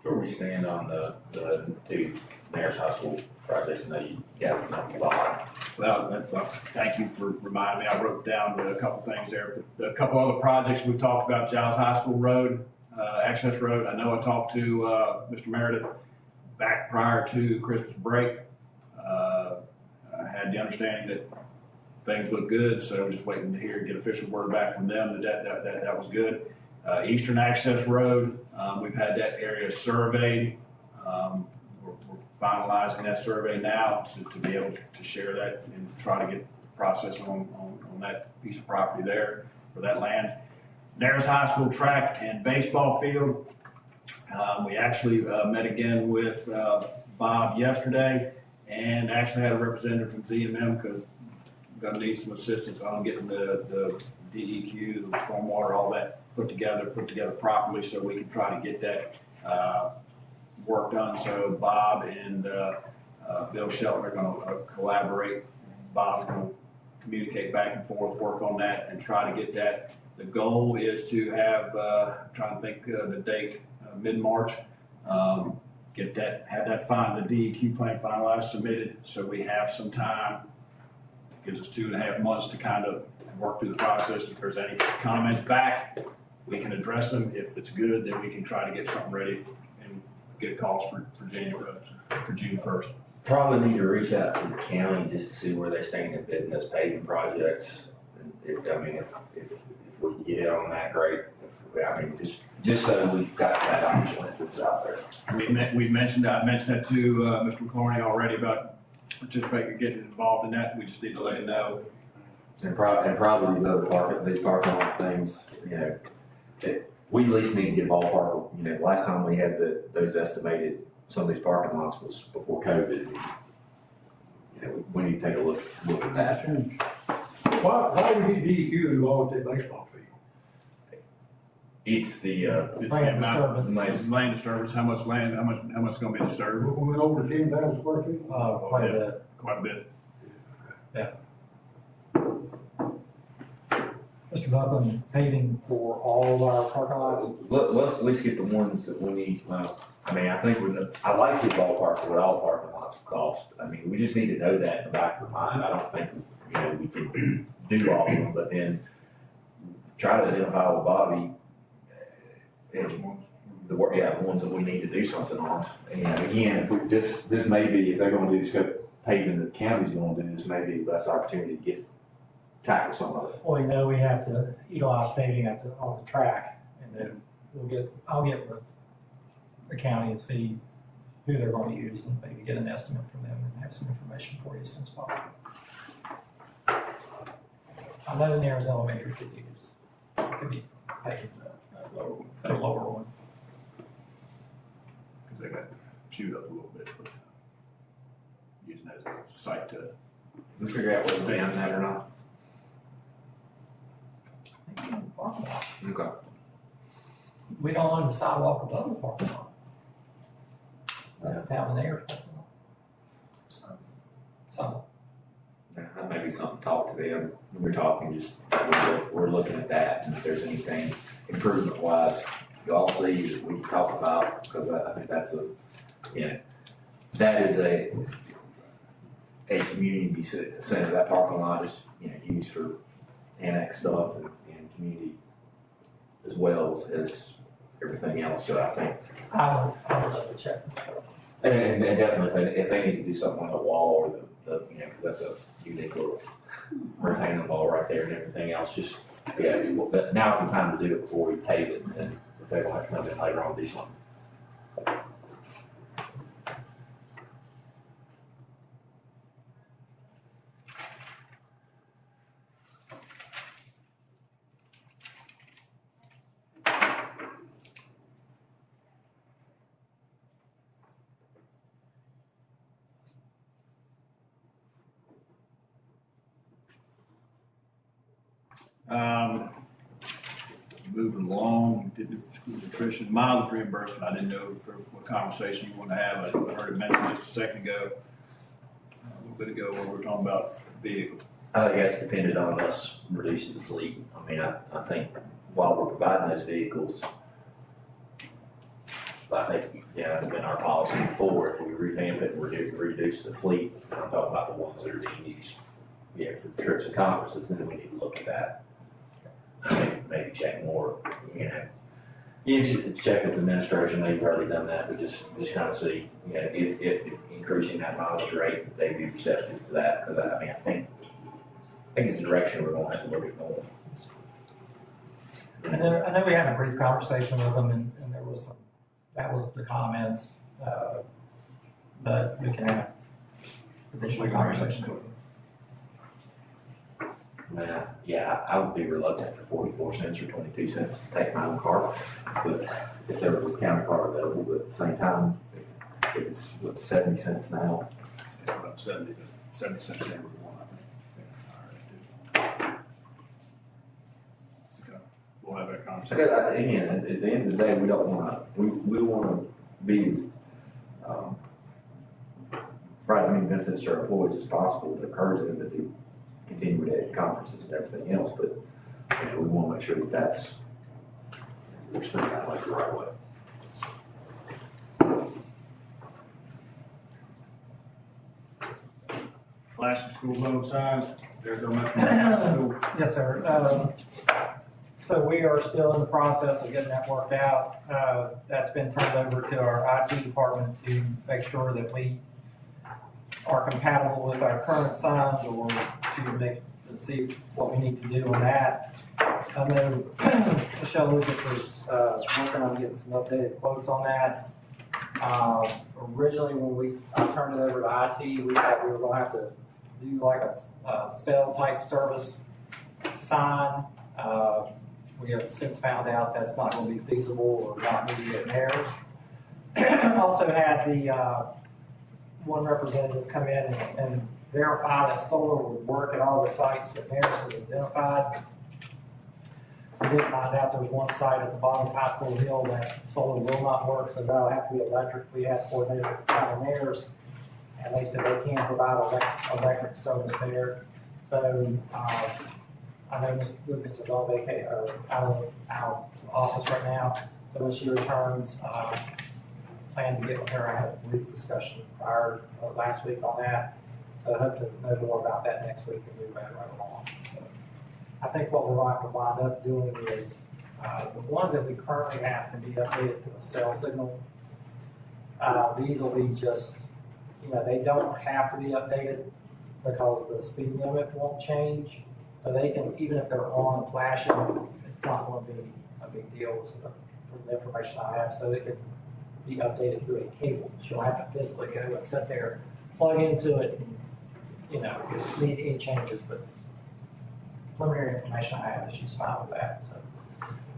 Where we stand on the 2 Nares High School projects, I know you guys have done a lot.
Well, thank you for reminding me. I wrote down a couple things there. A couple other projects we talked about, Giles High School Road, Access Road. I know I talked to Mr. Meredith back prior to Christmas break. I had the understanding that things look good, so I'm just waiting to get official word back from them that was good. Eastern Access Road, we've had that area surveyed. We're finalizing that survey now to be able to share that and try to get the process on that piece of property there for that land. Nares High School track and baseball field. We actually met again with Bob yesterday, and actually had a representative from ZMM because we're going to need some assistance on getting the DEQ, the stormwater, all that put together properly so we can try to get that work done. So Bob and Bill Shelton are going to collaborate. Bob's going to communicate back and forth, work on that, and try to get that. The goal is to have, I'm trying to think the date, mid-March, get that, have that the DEQ plan finalized, submitted, so we have some time. Gives us 2.5 months to kind of work through the process. If there's any comments back, we can address them. If it's good, then we can try to get something ready and get calls for June 1st.
Probably need to reach out to the county just to see where they stand in bidding those paving projects. If we can get it on that, great. Just so we've got that option if it's out there.
I mentioned that to Mr. McCorney already about participating, getting involved in that. We just need to let him know.
And probably these parking lot things, we at least need to get ballpark. The last time we had those estimated, some of these parking lots was before COVID. We need to take a look at that.
Why do we get DEQ involved with that baseball field?
It's the
It's the
Land
amount,
disturbance.
land disturbance, how much land, how much is gonna be disturbed?
We went over 10,000 square feet.
Quite a bit.
Quite a bit.
Mr. Buckland, paving for all of our parking lots?
let's at least get the ones that we need. I think I like the ballpark for what all parking lots cost. We just need to know that in the back of the mind. I don't think we can do all of them, but then try to identify with Bobby the ones that we need to do something on. And again, if we this may be, if they're gonna do this paving, the county's gonna do this, maybe less opportunity to tackle some of it.
Well, we have to utilize paving on the track, and then I'll get with the county and see who they're gonna use, and maybe get an estimate from them and have some information for you as soon as possible. I know Nares Elementary could be paved, a lower one.
Cause they got chewed up a little bit with using that as a site to.
We'll figure out whether they on that or not. Okay.
We don't own the sidewalk above the parking lot. That's down in there. So,
That may be something to talk to them. We're talking, we're looking at that, and if there's anything improvement wise, you all see that we can talk about, because I think that's that is a community center. That parking lot is, used for annex stuff and community as well as everything else, so I think.
I would double check.
And definitely, if they need to do something on the wall or that's a unique little retaining wall right there and everything else, but now's the time to do it before we pave it, and if they don't have to come in later on, do something.
Moving along, did the school nutrition mileage reimbursement. I didn't know what conversation you want to have. I heard it mentioned just a second ago, a little bit ago, when we were talking about vehicles.
I guess depended on us reducing the fleet. I think while we're providing those vehicles, I think, it's been our policy before, if we revamp it, reduce the fleet, I'm talking about the ones that are being used, for trips and conferences, then we need to look at that. Maybe check more, you should check with the administration, they've already done that, but just kind of see, if increasing that mileage rate, they'd be receptive to that, because I think it's the direction we're gonna have to look at going.
And then, I know we had a brief conversation with them, and there was that was the comments, but we can have additional conversation with them.
I would be reluctant for 44 cents or 22 cents to take my own car, but if there was a county car available, but at the same time, if it's 70 cents now.
It's about 70 cents every one, I think. Okay, we'll have that conversation.
Because again, at the end of the day, we don't wanna, we wanna be, provide as many benefits to our employees as possible, to encourage them to
continue with conferences and everything else, but, you know, we wanna make sure that we're spending that money the right way.
Flashing school load signs, there's no much from
Yes, sir. So we are still in the process of getting that worked out. That's been turned over to our IT department to make sure that we are compatible with our current signs or to see what we need to do on that. I know Michelle Lucas is working on getting some updated quotes on that. Originally, when I turned it over to IT, we thought we were gonna have to do like a cell type service sign. We have since found out that's not gonna be feasible or not needed at Mayor's. Also had the one representative come in and verify that solar would work at all the sites that Mayor's has identified. We did find out there's one site at the bottom of High School Hill that solar will not work, so that'll have to be electric. We had coordinated with the town Mayor's, and they said they can't provide electric service there. So, I know Ms. Lucas is on out of office right now, so when she returns, plan to get with her. I had a brief discussion last week on that, so I hope to know more about that next week and move that right along. So, I think what we're going to wind up doing is, the ones that we currently have can be updated to a cell signal. These will be just, you know, they don't have to be updated because the speed limit won't change. So they can, even if they're on and flashing, it's not going to be a big deal from the information I have. So it can be updated through a cable. She'll have to physically go and sit there, plug into it, and, you know, if it need any changes. But preliminary information I have is she's fine with that. So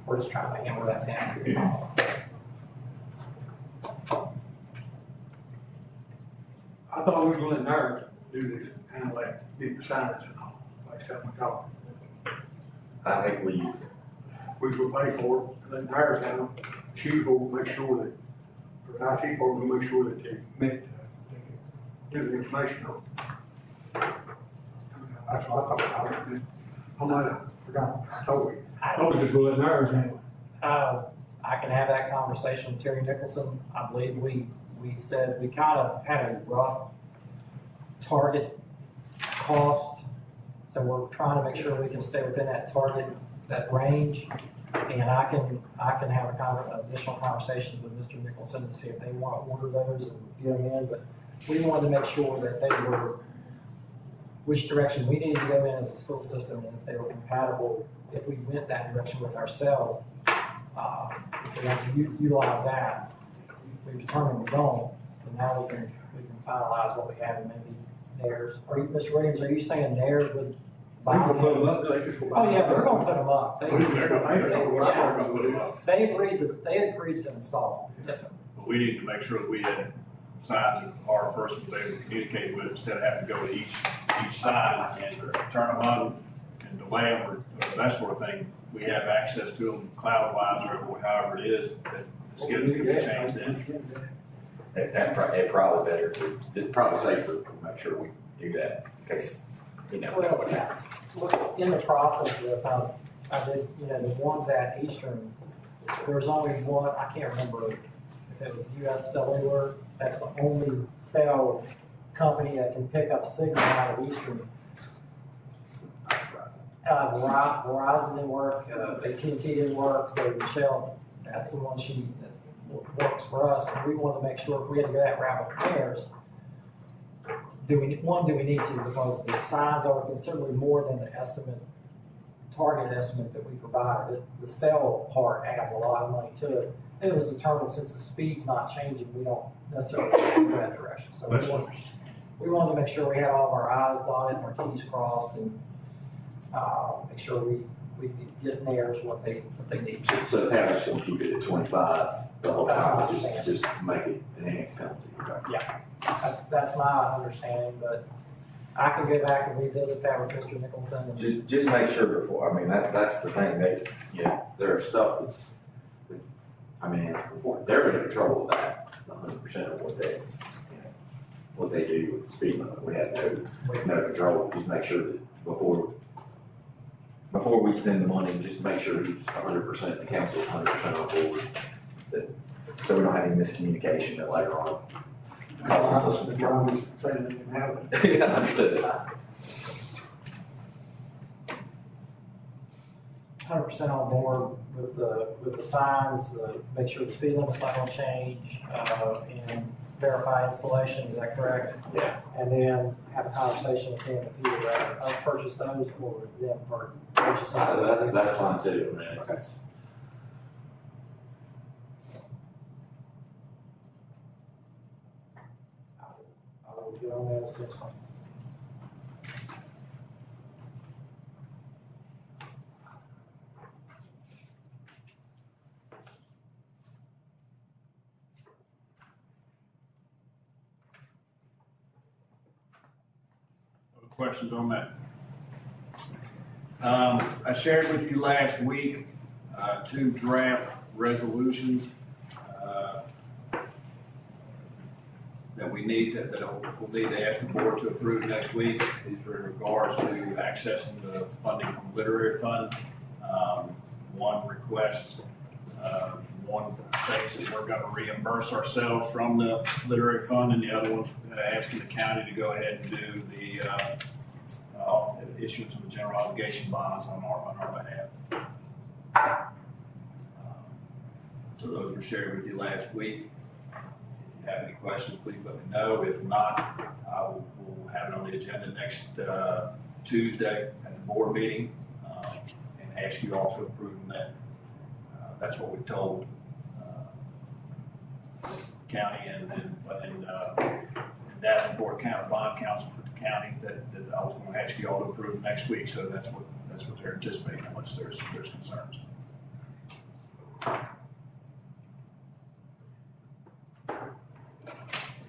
we're just trying to hammer that down.
I thought we was gonna let NERS do this, handle that, get the signs and all, like stuff we talked.
I think
We was gonna pay for it, let NERS handle it. She will make sure that, for IT folks, will make sure that they get the information on it. That's what I thought about it. I might have forgotten, I told you. I was just gonna let NERS handle it.
I can have that conversation with Terry Nicholson. I believe we said we kind of had a rough target cost. So we're trying to make sure we can stay within that target, that range. And I can have additional conversations with Mr. Nicholson to see if they want to order those and get them in. But we wanted to make sure that they were, which direction we needed to go in as a school system, and if they were compatible, if we went that direction with ourselves, we have to utilize that. We've determined we don't, so now we can finalize what we have and maybe theirs. Are you, Mr. Williams, are you saying theirs would?
They gonna put them up, they just gonna buy
Oh, yeah, they're gonna put them up. They agreed to install them. Yes, sir.
But we need to make sure that we had signs that our person will be able to communicate with instead of having to go to each sign and turn them on and delay them or that sort of thing. We have access to them cloud-wise or however it is, that the schedule can be changed in.
It probably better, it's probably safer to make sure we do that in case, you know.
Well, in the process of this, I did, you know, the ones at Eastern, there was only one, I can't remember if it was US Cellular, that's the only cell company that can pick up signal out of Eastern. Verizon didn't work, AT&T didn't work, so Michelle, that's the one that works for us. And we wanted to make sure if we had to go that route with theirs, do we need to, because the signs are considerably more than the target estimate that we provided. The cell part adds a lot of money to it. It was determined since the speed's not changing, we don't necessarily go that direction. So we wanted to make sure we had all of our I's dotted and our T's crossed and make sure we get theirs what they need.
So the town's gonna keep it at 25 the whole
That's
time,
my
just
understanding.
make it enhanced penalty, okay?
That's my understanding, but I can go back and revisit that with Mr. Nicholson and
just make sure before, I mean, that's the thing, there are stuff that's,
I mean, they're in control of that, 100% of what they, you know, what they do with the speed limit. We have no control, just make sure that before we spend the money, just to make sure he's 100%, the council's 100% on board. So we don't have any miscommunication that later on. causes us
That's
some
why I
trouble.
was saying that didn't happen.
Yeah, understood.
100% on board with the signs, make sure the speed limit's not gonna change, and verify installation, is that correct?
Yeah.
And then have a conversation with him if he would rather us purchase those or them purchase them.
That's fine too, man.
Okay. I will get on that as soon as possible.
Other questions on that? I shared with you last week, 2 draft resolutions, that we need, that we'll need to ask the board to approve next week. These are in regards to accessing the funding from literary fund. One requests, one states that we're gonna reimburse ourselves from the literary fund, and the other one's asking the county to go ahead and do the, issuance of the general obligation bonds on our behalf. So those were shared with you last week. If you have any questions, please let me know. If not, we'll have it on the agenda next Tuesday at the board meeting, and ask you all to approve that. That's what we told county and Davenport County Bond Council for the county that I was going to ask you all to approve next week. So that's what they're anticipating unless there's concerns.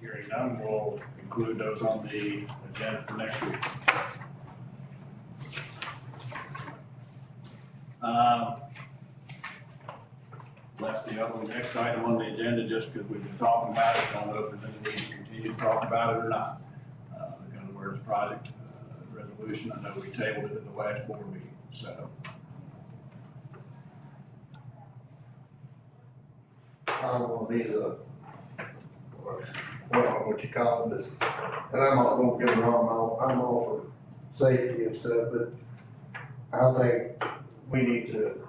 Hearing none, we'll include those on the agenda for next week. Left the other next item on the agenda just because we've been talking about it. Don't know if there's any need to continue to talk about it or not. The Gun Words Project resolution, I know we tabled it at the last board meeting, so.
I'm gonna be the, well, what you call it, is, and I'm not gonna get it wrong, I'm all for safety and stuff, but I think we need to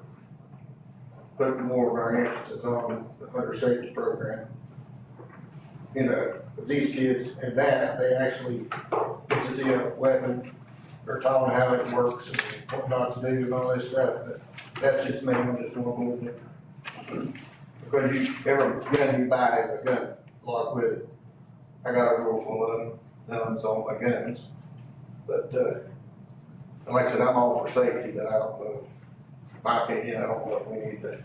put more of our emphasis on the hunter safety program. You know, with these kids and that, they actually get to see a weapon, they're taught how it works and what not to do and all this stuff, but that's just me, I'm just going with it. Because every gun you buy has a gun lock with it. I got a roll full of guns on my guns, but, like I said, I'm all for safety, but I don't know, my opinion, I don't know if we need to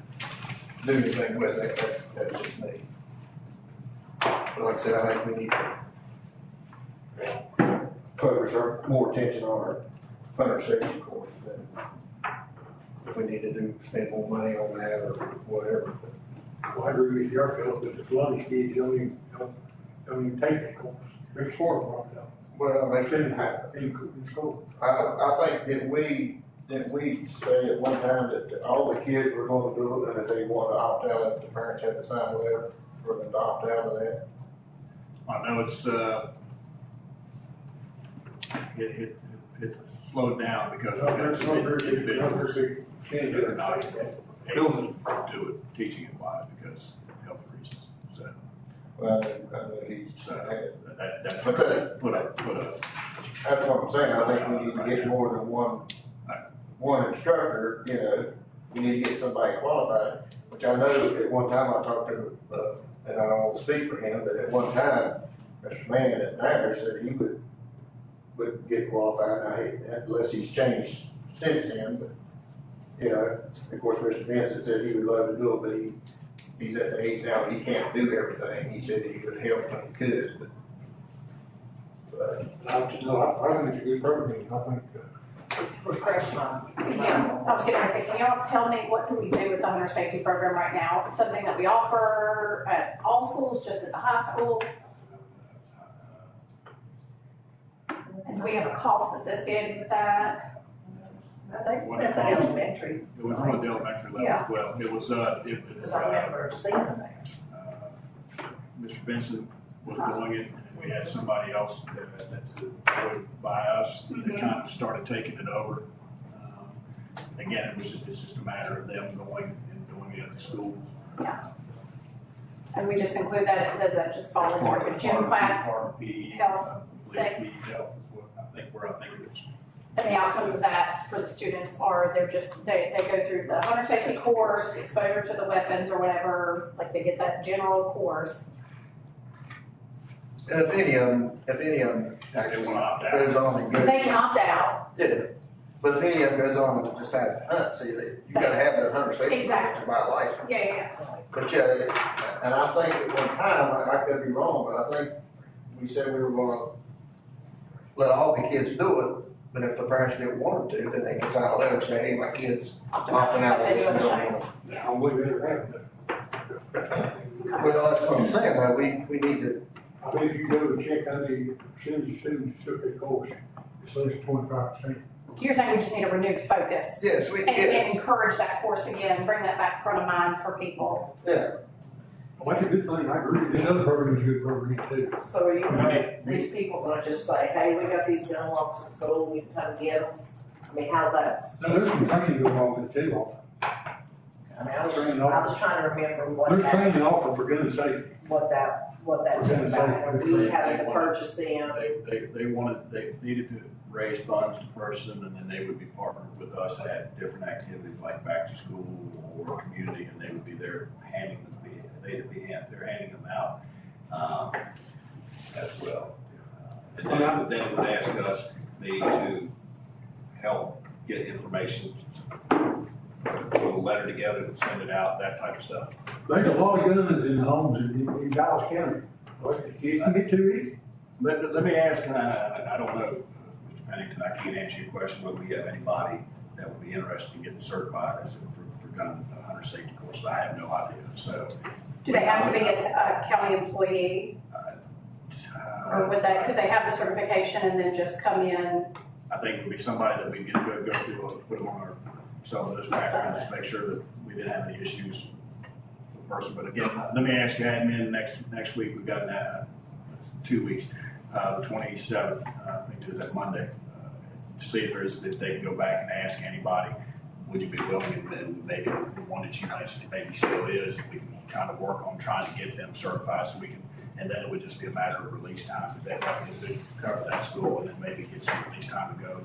do anything with it, that's just me. But like I said, I think we need to focus more attention on our hunter safety course than if we need to spend more money on that or whatever.
Well, I agree with your fellow, but the lunch kids don't even take that course. They're sort of brought it up.
Well, they shouldn't have.
In school.
I think that we say at one time that all the kids were gonna do it, and if they want to opt out, the parents had to sign a letter for them to opt out of that.
I know it's, it slowed down because of that. They're not able to do it, teaching it wise because of health reasons, so.
Well, I know he's,
So that's
But that-
put a.
that's what I'm saying, I think we need to get more than one instructor, you know, we need to get somebody qualified, which I know at one time I talked to, and I don't want to speak for him, but at one time, Mr. Mann at Nagger said he would get qualified, now unless he's changed since then, but, you know, of course, Mr. Vincent said he would love to do it, but he's at the age now, he can't do everything, he said he would help when he could, but.
I think it's a good program, I think,
Refresh my.
Yeah, I was gonna say, can y'all tell me what do we do with the hunter safety program right now? It's something that we offer at all schools, just at the high school? And do we have a cost associated with that?
I think at the elementary,
It was on the elementary level as well. It was,
because I remember seeing that.
Mr. Benson was doing it, and we had somebody else that's employed by us that kind of started taking it over. Again, it's just a matter of them going and doing it at the schools.
And we just include that, does that just fall into like a gym class?
Part of PE,
health
I believe PE health is what I think it is.
And the outcomes of that for the students are they're just, they go through the hunter safety course, exposure to the weapons or whatever, like they get that general course.
And if any of them
They
actually
want to opt out.
goes on and goes.
They can opt out.
Yeah, but if any of them goes on and decides to hunt, see, you gotta have that hunter safety course to buy a license.
Yeah.
But yeah, and I think at one time, I could be wrong, but I think we said we were gonna let all the kids do it, but if the parents didn't want them to, then they could sign a letter saying, hey, my kid's opting out of
They do other
this.
things.
I don't believe it ever happened.
Well, that's what I'm saying, though, we need to,
I bet if you go and check how many percentage of students took that course, it's less than 25%.
You're saying we just need a renewed focus
yes, we,
and
yes,
encourage that course again, bring that back front of mind for people.
yeah.
Well, that's a good thing, I agree. This other program is a good program too.
So are you gonna, these people gonna just say, hey, we got these gun locks in school, we can come get them? I mean, how's that?
Now, there's some training going on with it too, often.
I mean, I was trying to remember what
There's
that,
training offered for gun safety.
what that took about, are we having to purchase them?
They needed to raise funds to person, and then they would be partnered with us at different activities like back to school or community, and they would be there handing them, they're handing them out, as well. And then it would ask us, me to help get information, put a letter together and send it out, that type of stuff.
There's a lot of guns in the homes in Giles County. The kids can get too easy.
Let me ask, and I don't know, Mr. Pennington, I can't answer your question, whether we have anybody that would be interested in getting certified as for gun hunter safety course. I have no idea, so.
Do they have to be a county employee? Or could they have the certification and then just come in?
I think it would be somebody that we could go through, put them on some of those backgrounds, just make sure that we didn't have any issues with the person. But again, let me ask you, admin, next week, we've got 2 weeks, the 27th, I think it is that Monday, to see if they can go back and ask anybody, would you be willing, and then maybe the one that you mentioned, maybe still is, if we can kind of work on trying to get them certified so we can, and then it would just be a matter of release time, if they have the individual cover that school, and then maybe get some release time to go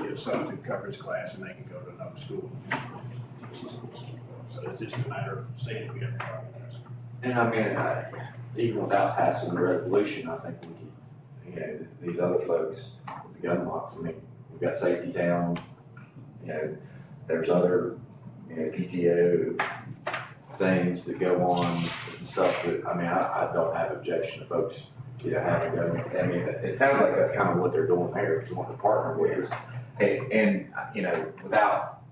get a substitute coverage class, and they can go to another school. So it's just a matter of saying if we have a problem.
And I mean, even without passing the resolution, I think we can, these other folks with the gun locks, I mean, we've got Safety Town, there's other, PTO things that go on and stuff that, I mean, I don't have objection to folks, having done, I mean, it sounds like that's kind of what they're doing there, they want to partner with us. And without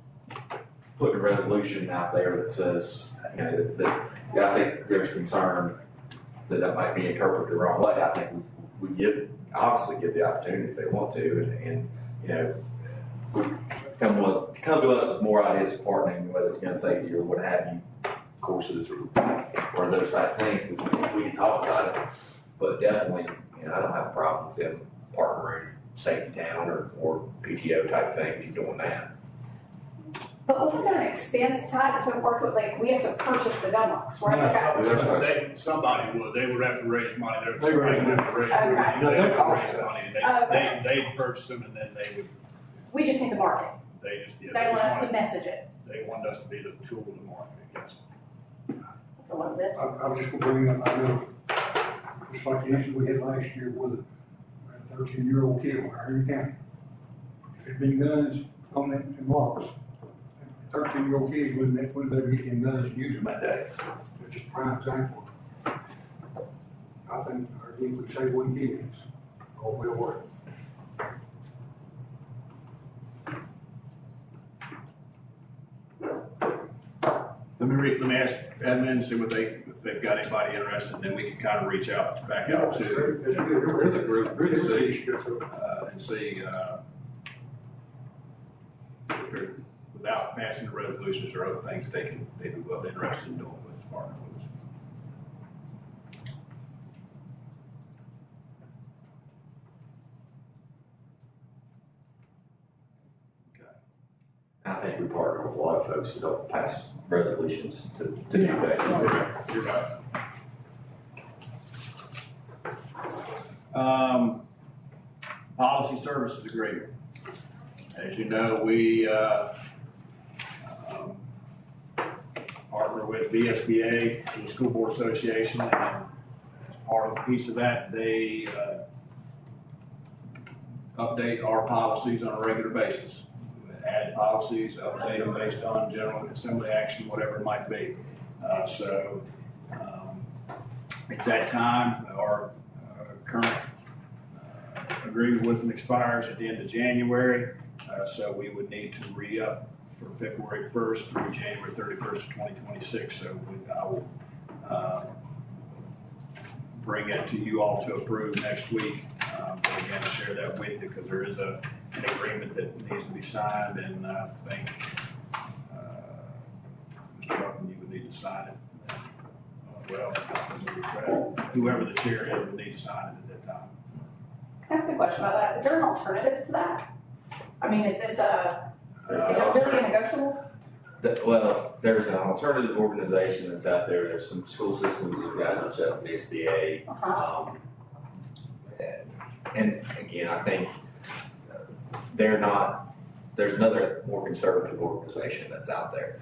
putting a resolution out there that says, that I think there's concern that might be interpreted the wrong way. I think we obviously give the opportunity if they want to, and come to us with more ideas of partnering, whether it's gun safety or what have you, courses or those type of things. We can talk about it, but definitely, I don't have a problem with them partnering Safety Town or PTO type things and doing that.
But wasn't there an expense tied to work with, like, we have to purchase the gun locks, right?
Somebody would, they would have to raise money,
They raise money.
Okay.
No, they'll cost us.
Okay.
They'd purchase them, and then they would,
We just need the market.
they just, yeah.
They want us to
wanted-
message it.
They wanted us to be the tool in the market, I guess.
That's a little bit.
I was just gonna bring up, I know, just like the incident we had last year with a 13-year-old kid in Hardin County. If there'd been guns on them and locks, 13-year-old kids wouldn't be able to get them guns and use them that day. That's just a prime example. I think our team would say one kid is all will work.
Let me ask admin, see what if they've got anybody interested, then we can kind of reach out, back out to the group,
Really,
see.
really,
and see, if they're, without passing the resolutions or other things that they'd be well interested in doing with this partner with us.
I think we partner with a lot of folks who don't pass resolutions to do that.
You're right. Policy services agreement. As you know, we, partner with VSBA, the School Board Association, and as part of the piece of that, they, update our policies on a regular basis. Add policies, update them based on general assembly action, whatever it might be. It's that time, our current agreement with them expires at the end of January, so we would need to re-up for February 1st through January 31st of 2026. So I will bring it to you all to approve next week. But again, share that with you because there is an agreement that needs to be signed, and I think Mr. Buckman, you would need to sign it. Well, whoever the chair is would need to sign it at that time.
Can I ask a question about that? Is there an alternative to that? I mean, is this is it really negotiable?
Well, there's an alternative organization that's out there. There's some school systems that got much of the SBA. And again, I think they're not, there's another more conservative organization that's out there.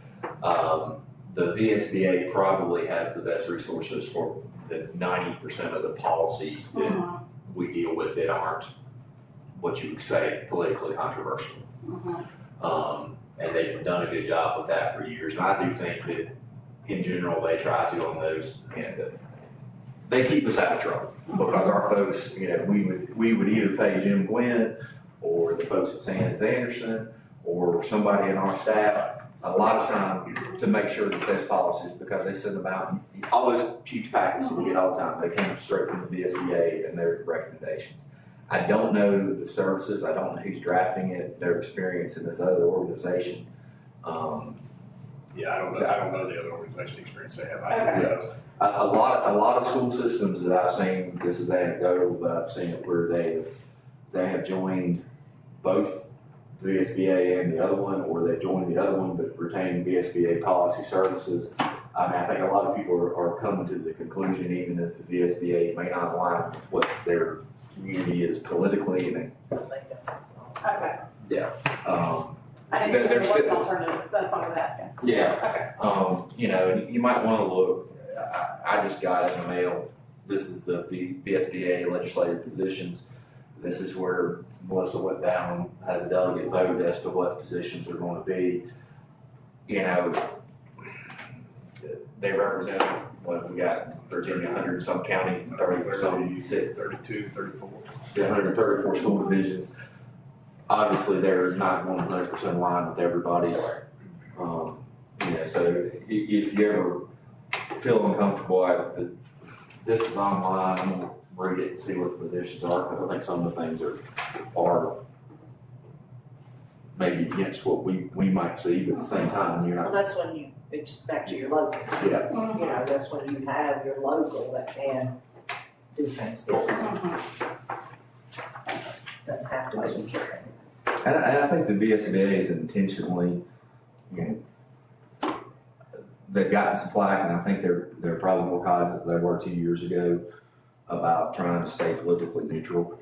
The VSBA probably has the best resources for the 90% of the policies that we deal with that aren't what you would say politically controversial. And they've done a good job with that for years. And I do think that in general, they try to on those, and they keep us out of trouble because our folks, you know, we would either pay Jim Gwynn or the folks at Sands Anderson or somebody in our staff a lot of time to make sure that those policies, because they send them out, all those huge packets that we get all the time, they come straight from the VSBA and their recommendations. I don't know the services, I don't know who's drafting it, their experience in this other organization.
Yeah, I don't know the other organization experience they have. I don't know.
A lot of school systems that I've seen, this is anecdotal, but I've seen it where they have joined both the VSBA and the other one, or they joined the other one but retained VSBA policy services. I mean, I think a lot of people are coming to the conclusion, even if the VSBA may not align with what their community is politically, and
Okay.
yeah.
I didn't think there was an
still-
alternative, so that's why I was asking.
Yeah.
Okay.
You know, you might want to look. I just got in the mail. This is the VSBA legislative positions. This is where Melissa went down, has a delegate vote as to what the positions are going to be. You know, they represent what we got Virginia, 100 and some counties and 30 some,
32, 34.
134 school divisions. Obviously, they're not going 100% aligned with everybody's. You know, so if you ever feel uncomfortable, this is online. I'm gonna read it and see what the positions are, because I think some of the things are maybe against what we might see, but at the same time, you're
Well,
not.
that's when it's back to your local.
Yeah.
You know, that's when you have your local that can do things differently. Doesn't have to
I
be.
was just curious.
And I think the VSBA is intentionally, you know, they've gotten some flack, and I think they're probably more cognizant than they were 2 years ago about trying to stay politically neutral,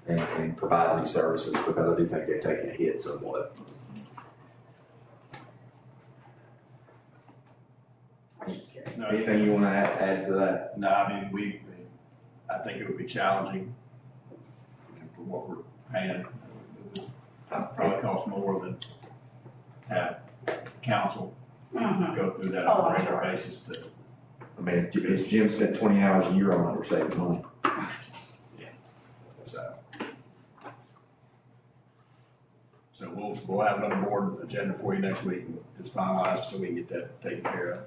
and provide these services, because I do think they've taken a hit somewhat.
I was just curious.
No,
Anything you want to add to that?
No, I mean, I think it would be challenging for what we're paying. It would probably cost more than have council go through that
Oh,
on a
I'm
regular
sure.
basis to.
I mean, if Jim spent 20 hours a year on it, we're saving money.
So we'll have another board agenda for you next week and just finalize it so we can get that taken care of.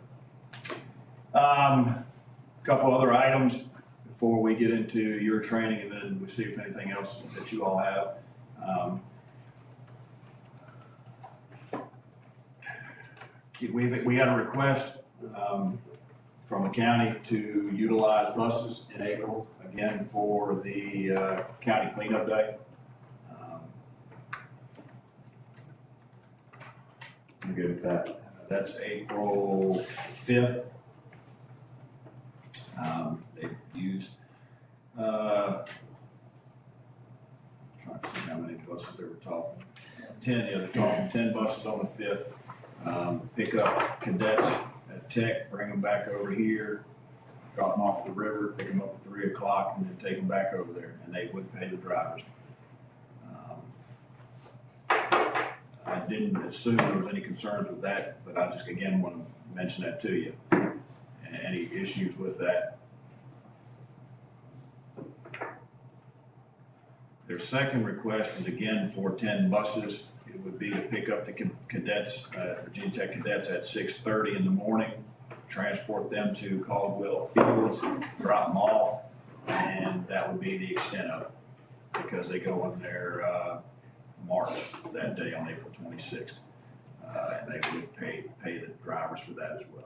Couple other items before we get into your training, and then we see if anything else that you all have. We had a request from the county to utilize buses in April, again, for the county cleanup day. I'm good with that. That's April 5th. They used, trying to see how many buses they were talking. 10, yeah, they're talking 10 buses on the 5th. Pick up cadets at Tech, bring them back over here, drop them off the river, pick them up at 3 o'clock, and then take them back over there, and they would pay the drivers. I didn't assume there was any concerns with that, but I just, again, want to mention that to you. And any issues with that. Their second request is again for 10 buses. It would be to pick up the cadets, Virginia Tech cadets at 6:30 in the morning, transport them to Caldwell Fields, drop them off, and that would be the extent of it, because they go on their march that day on April 26th, and they would pay the drivers for that as well.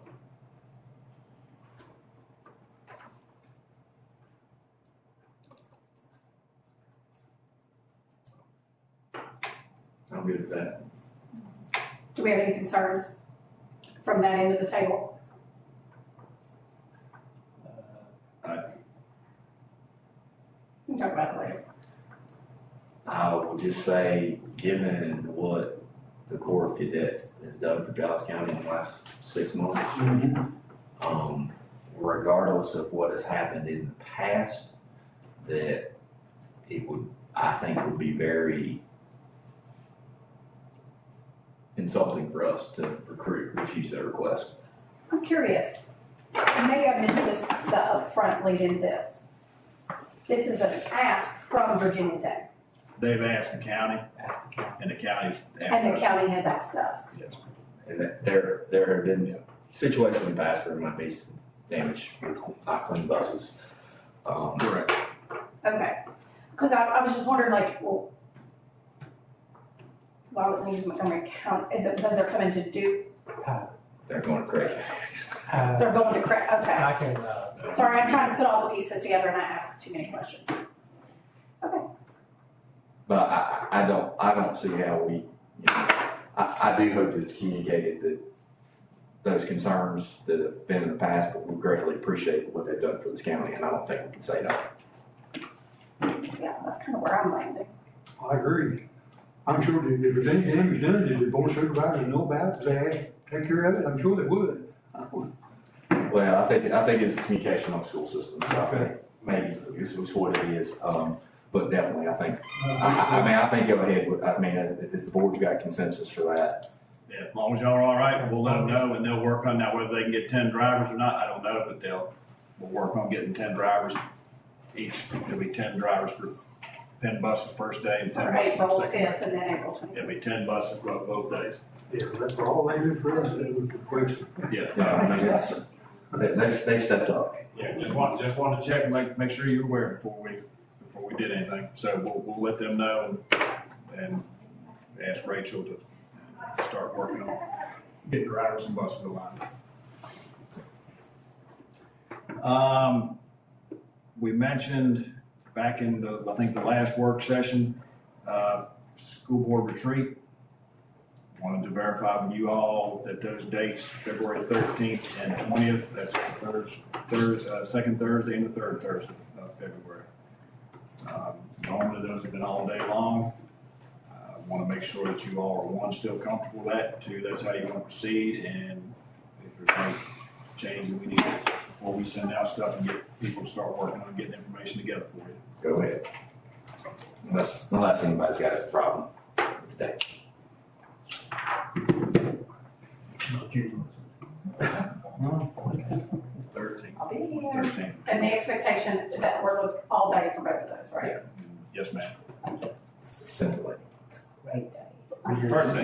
I'm good with that.
Do we have any concerns from that end of the table? We can talk about it later.
I would just say, given what the Corps of Cadets has done for Dallas County in the last 6 months, regardless of what has happened in the past, that it would, I think, would be very insulting for us to refuse their request.
I'm curious, maybe I missed this, the upfront lead in this. This is an ask from Virginia Tech,
They've asked the county, and the county's asked us.
and the county has asked us.
Yes.
And that there have been situations in the past where there might be some damage with not clean buses.
Correct.
Okay, because I was just wondering, like, well, why wouldn't they use Montgomery County? Is it because they're coming to do,
They're going crazy.
they're going to correct, okay.
I can,
Sorry, I'm trying to put all the pieces together and I asked too many questions. Okay.
But I don't see how we, I do hope that it's communicated that those concerns that have been in the past, but we greatly appreciate what they've done for this county, and I don't think we can say no.
Yeah, that's kind of where I'm landing.
I agree. I'm sure that if there's any damage done, did the board of supervisors know about it, because they had to take care of it, I'm sure they would.
Well, I think it's communication on the school system, so I think maybe this was what it is, but definitely, I think, I think go ahead with, if the board's got consensus for that.
Yeah, as long as y'all are all right, we'll let them know, and they'll work on that, whether they can get 10 drivers or not, I don't know, but we'll work on getting 10 drivers each. There'll be 10 drivers for 10 buses first day and 10
For
buses the
April
second day.
5th and then April 26th.
It'll be 10 buses both days.
Yeah, that's all they do for us, they look at question.
Yeah.
They stepped up.
Yeah, just want to check and make sure you're aware before we did anything. So we'll let them know and ask Rachel to start working on getting drivers and buses aligned. We mentioned back in I think the last work session, school board retreat. Wanted to verify with you all that those dates, February 13th and 20th, that's the second Thursday and the third Thursday of February. Normally those have been all day long. Want to make sure that you all are, one, still comfortable with that, two, that's how you want to proceed, and if there's any change that we need before we send out stuff and get people to start working on getting information together for you.
Go ahead. Unless anybody's got a problem with the dates.
I'll be here.
13th.
And the expectation that we're looking all day for both of those, right?
Yes, ma'am.
Scintillating.
Great day.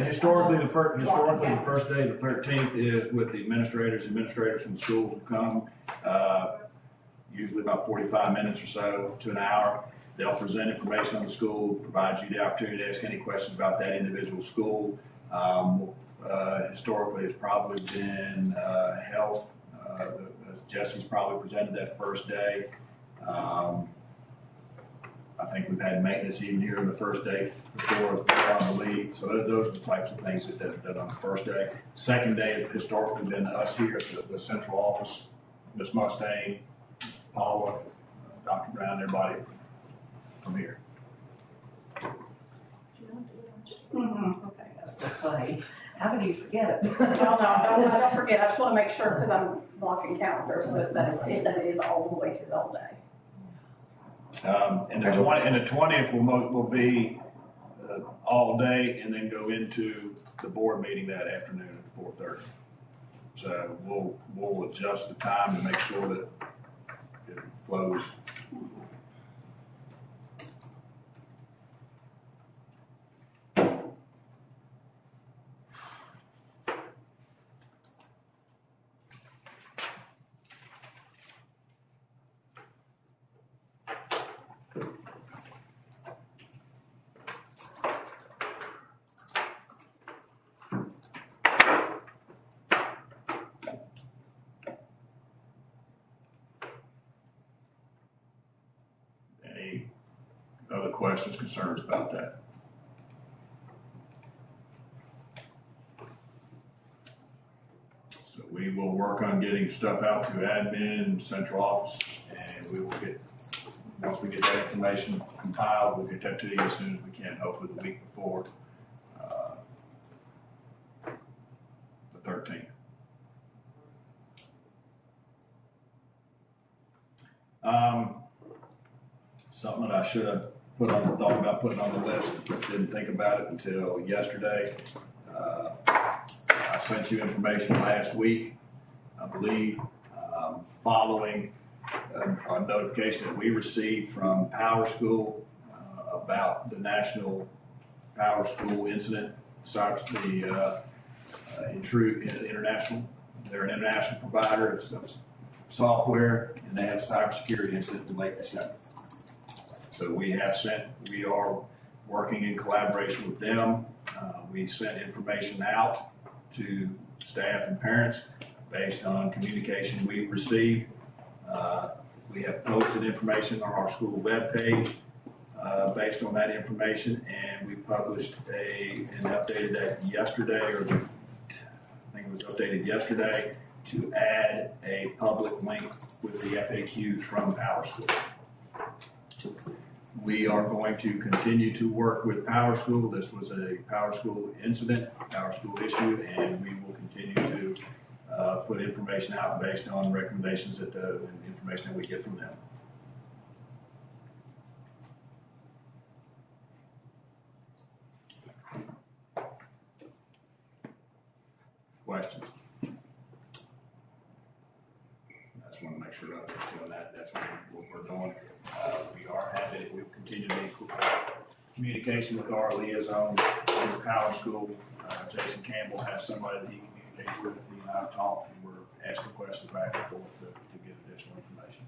Historically, the first day, the 13th, is with the administrators. Administrators from schools will come. usually about 45 minutes or so to an hour. They'll present information on the school, provide you the opportunity to ask any questions about that individual school. Historically, it's probably been health. Jesse's probably presented that first day. I think we've had maintenance even here on the first day before, I believe. So those are the types of things that they've done on the first day. Second day has historically been us here at the central office, Ms. Mustang, Paula, Dr. Brown, everybody from here.
Okay.
That's to say, how could you forget it?
Well, no, I don't forget, I just wanna make sure, cause I'm blocking calendars, that it is all the way through the whole day.
And the 20th will be all day and then go into the board meeting that afternoon at 4:30. So we'll adjust the time to make sure that it flows. Any other questions, concerns about that? So we will work on getting stuff out to admin, central office, and we will once we get that information compiled, we'll get that to you as soon as we can, hopefully the week before, the 13th. Something that I should have thought about putting on the list, but didn't think about it until yesterday. I sent you information last week, I believe, following a notification that we received from Power School about the National Power School incident, the International. They're an international provider of software, and they had a cybersecurity incident in late December. So we are working in collaboration with them. We sent information out to staff and parents based on communication we received. We have posted information on our school webpage based on that information, and we published and updated that yesterday, or I think it was updated yesterday, to add a public link with the FAQs from Power School. We are going to continue to work with Power School. This was a Power School incident, Power School issue, and we will continue to put information out based on recommendations and information that we get from them. Questions? I just want to make sure that we're doing that. That's what we're doing. We are happy. We'll continue to make communication with our liaison in the Power School. Jason Campbell has somebody that he communicates with. He and I have talked, and we're asking questions back and forth to get additional information.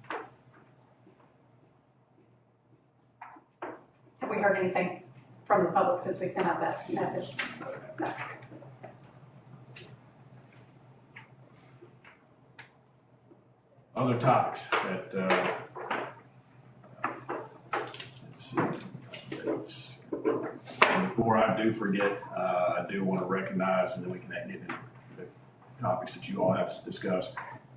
Have we heard anything from the public since we sent out that message? No.
Other topics that, let's see, and before I do forget, I do want to recognize, and then we can get into the topics that you all have to discuss.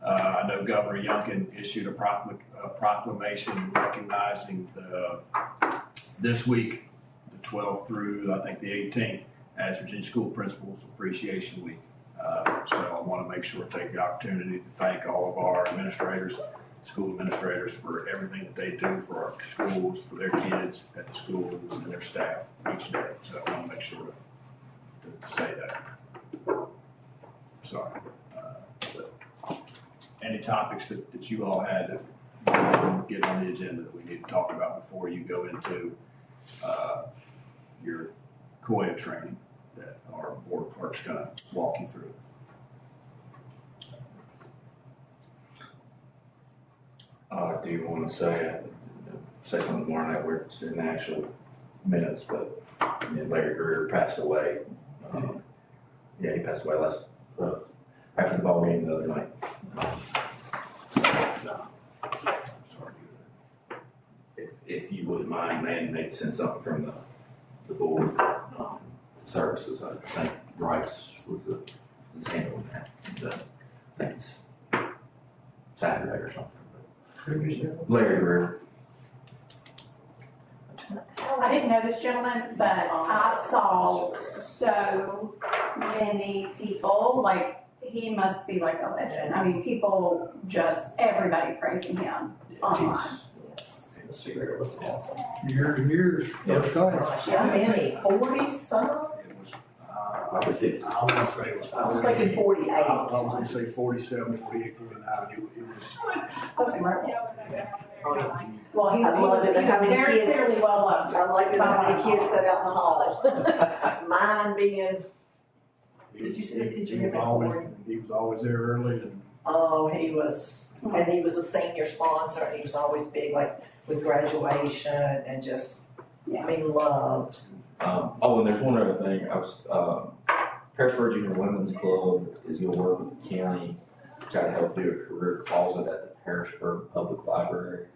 I know Governor Youngkin issued a proclamation recognizing this week, the 12th through, I think, the 18th, as Virginia School Principals Appreciation Week. So I want to make sure to take the opportunity to thank all of our administrators, school administrators, for everything that they do for our schools, for their kids at the schools, and their staff each day. So I want to make sure to say that. Sorry. Any topics that you all had that get on the agenda that we need to talk about before you go into your COIA training that our board clerk's going to walk you through?
Do you wanna say something more on that where it's in the actual minutes, but Larry Greer passed away. Yeah, he passed away after the ball game the other night.
Sorry.
If you wouldn't mind, man, maybe send something from the board, services, I think Rice was handling that. And, I think it's Saturday or something. Larry Greer.
I didn't know this gentleman, but I saw so many people, like, he must be like a legend. I mean, people everybody praising him online.
It was awesome.
Years and years, first class.
How many, 40-some?
It was,
Probably 50.
I wanna say.
I was thinking 48.
I was gonna say 47, 48, 49, it was.
Well, he
I love
was
it, how many
very
kids-
clearly well loved.
I like it how many kids sat out in the hall. Mine being, Did you see the picture of him?
He was always there early and.
oh, he was a senior sponsor, and he was always big, like, with graduation, and just, I mean, loved.
And there's one other thing, Harrisburg Junior Women's Club is gonna work with the county, try to help do a career closet at the Harrisburg Public Library.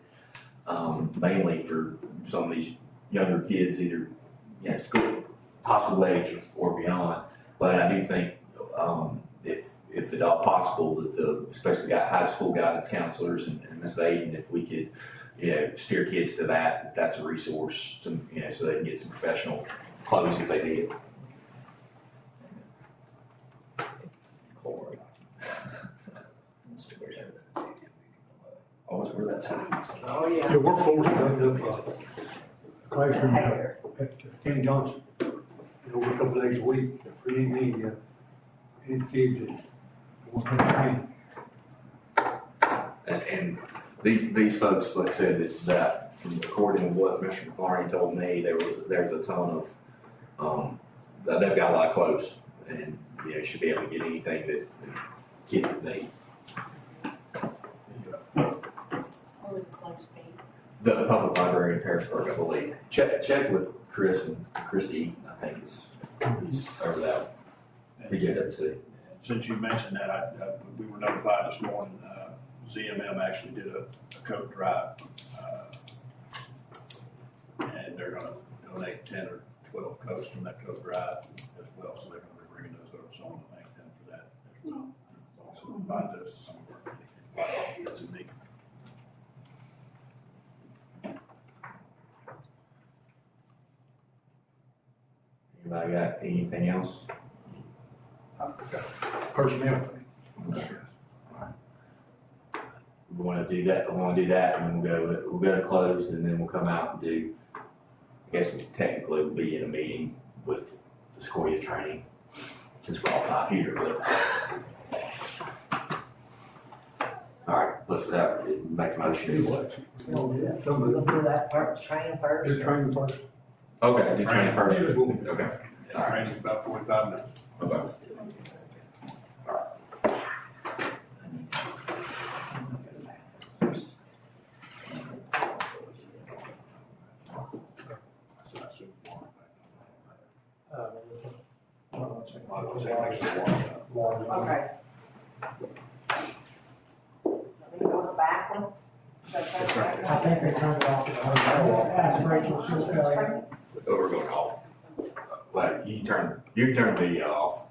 Mainly for some of these younger kids, either, school, high school age or beyond. But I do think, if at all possible, that especially high school guidance counselors and Ms. Vaden, if we could, steer kids to that's a resource to, so they can get some professional clothes if they need it. Always wear that tie.
Oh, yeah.
The workforce opened up a classroom
Hair.
at Ken Johnson, a couple days a week, for any kids that want to train.
And these folks, like I said, that from according to what Mr. McClarney told me, there's a ton of, they've got a lot of clothes and, should be able to get anything that kids would need. The public library in Harrisburg, I believe. Check with Chris and Christy, I think is over that, PJWC.
Since you mentioned that, we were notified this morning, ZMM actually did a coat drive. And they're gonna donate 10 or 12 coats from that coat drive as well, so they're gonna be bringing those over, so I wanna thank them for that as well. So we provide those to some of our, that's a neat.
Anybody got anything else?
Personnel thing.
We wanna do that, and then we'll go to closed, and then we'll come out and do, I guess we technically will be in a meeting with the Sequoia training, since we're all 5 here, but. All right, let's make a motion.
We'll do that first, training first.
They're training first.
Okay, do training first,
Yeah.
okay.
The training's about 45 minutes.
Okay.
So that's super important.
Okay. Let me go to the back one.
That's right.
I think they turned it off. Ask Rachel, she'll tell you.
Oh, we're going off. Well, you can turn the video off.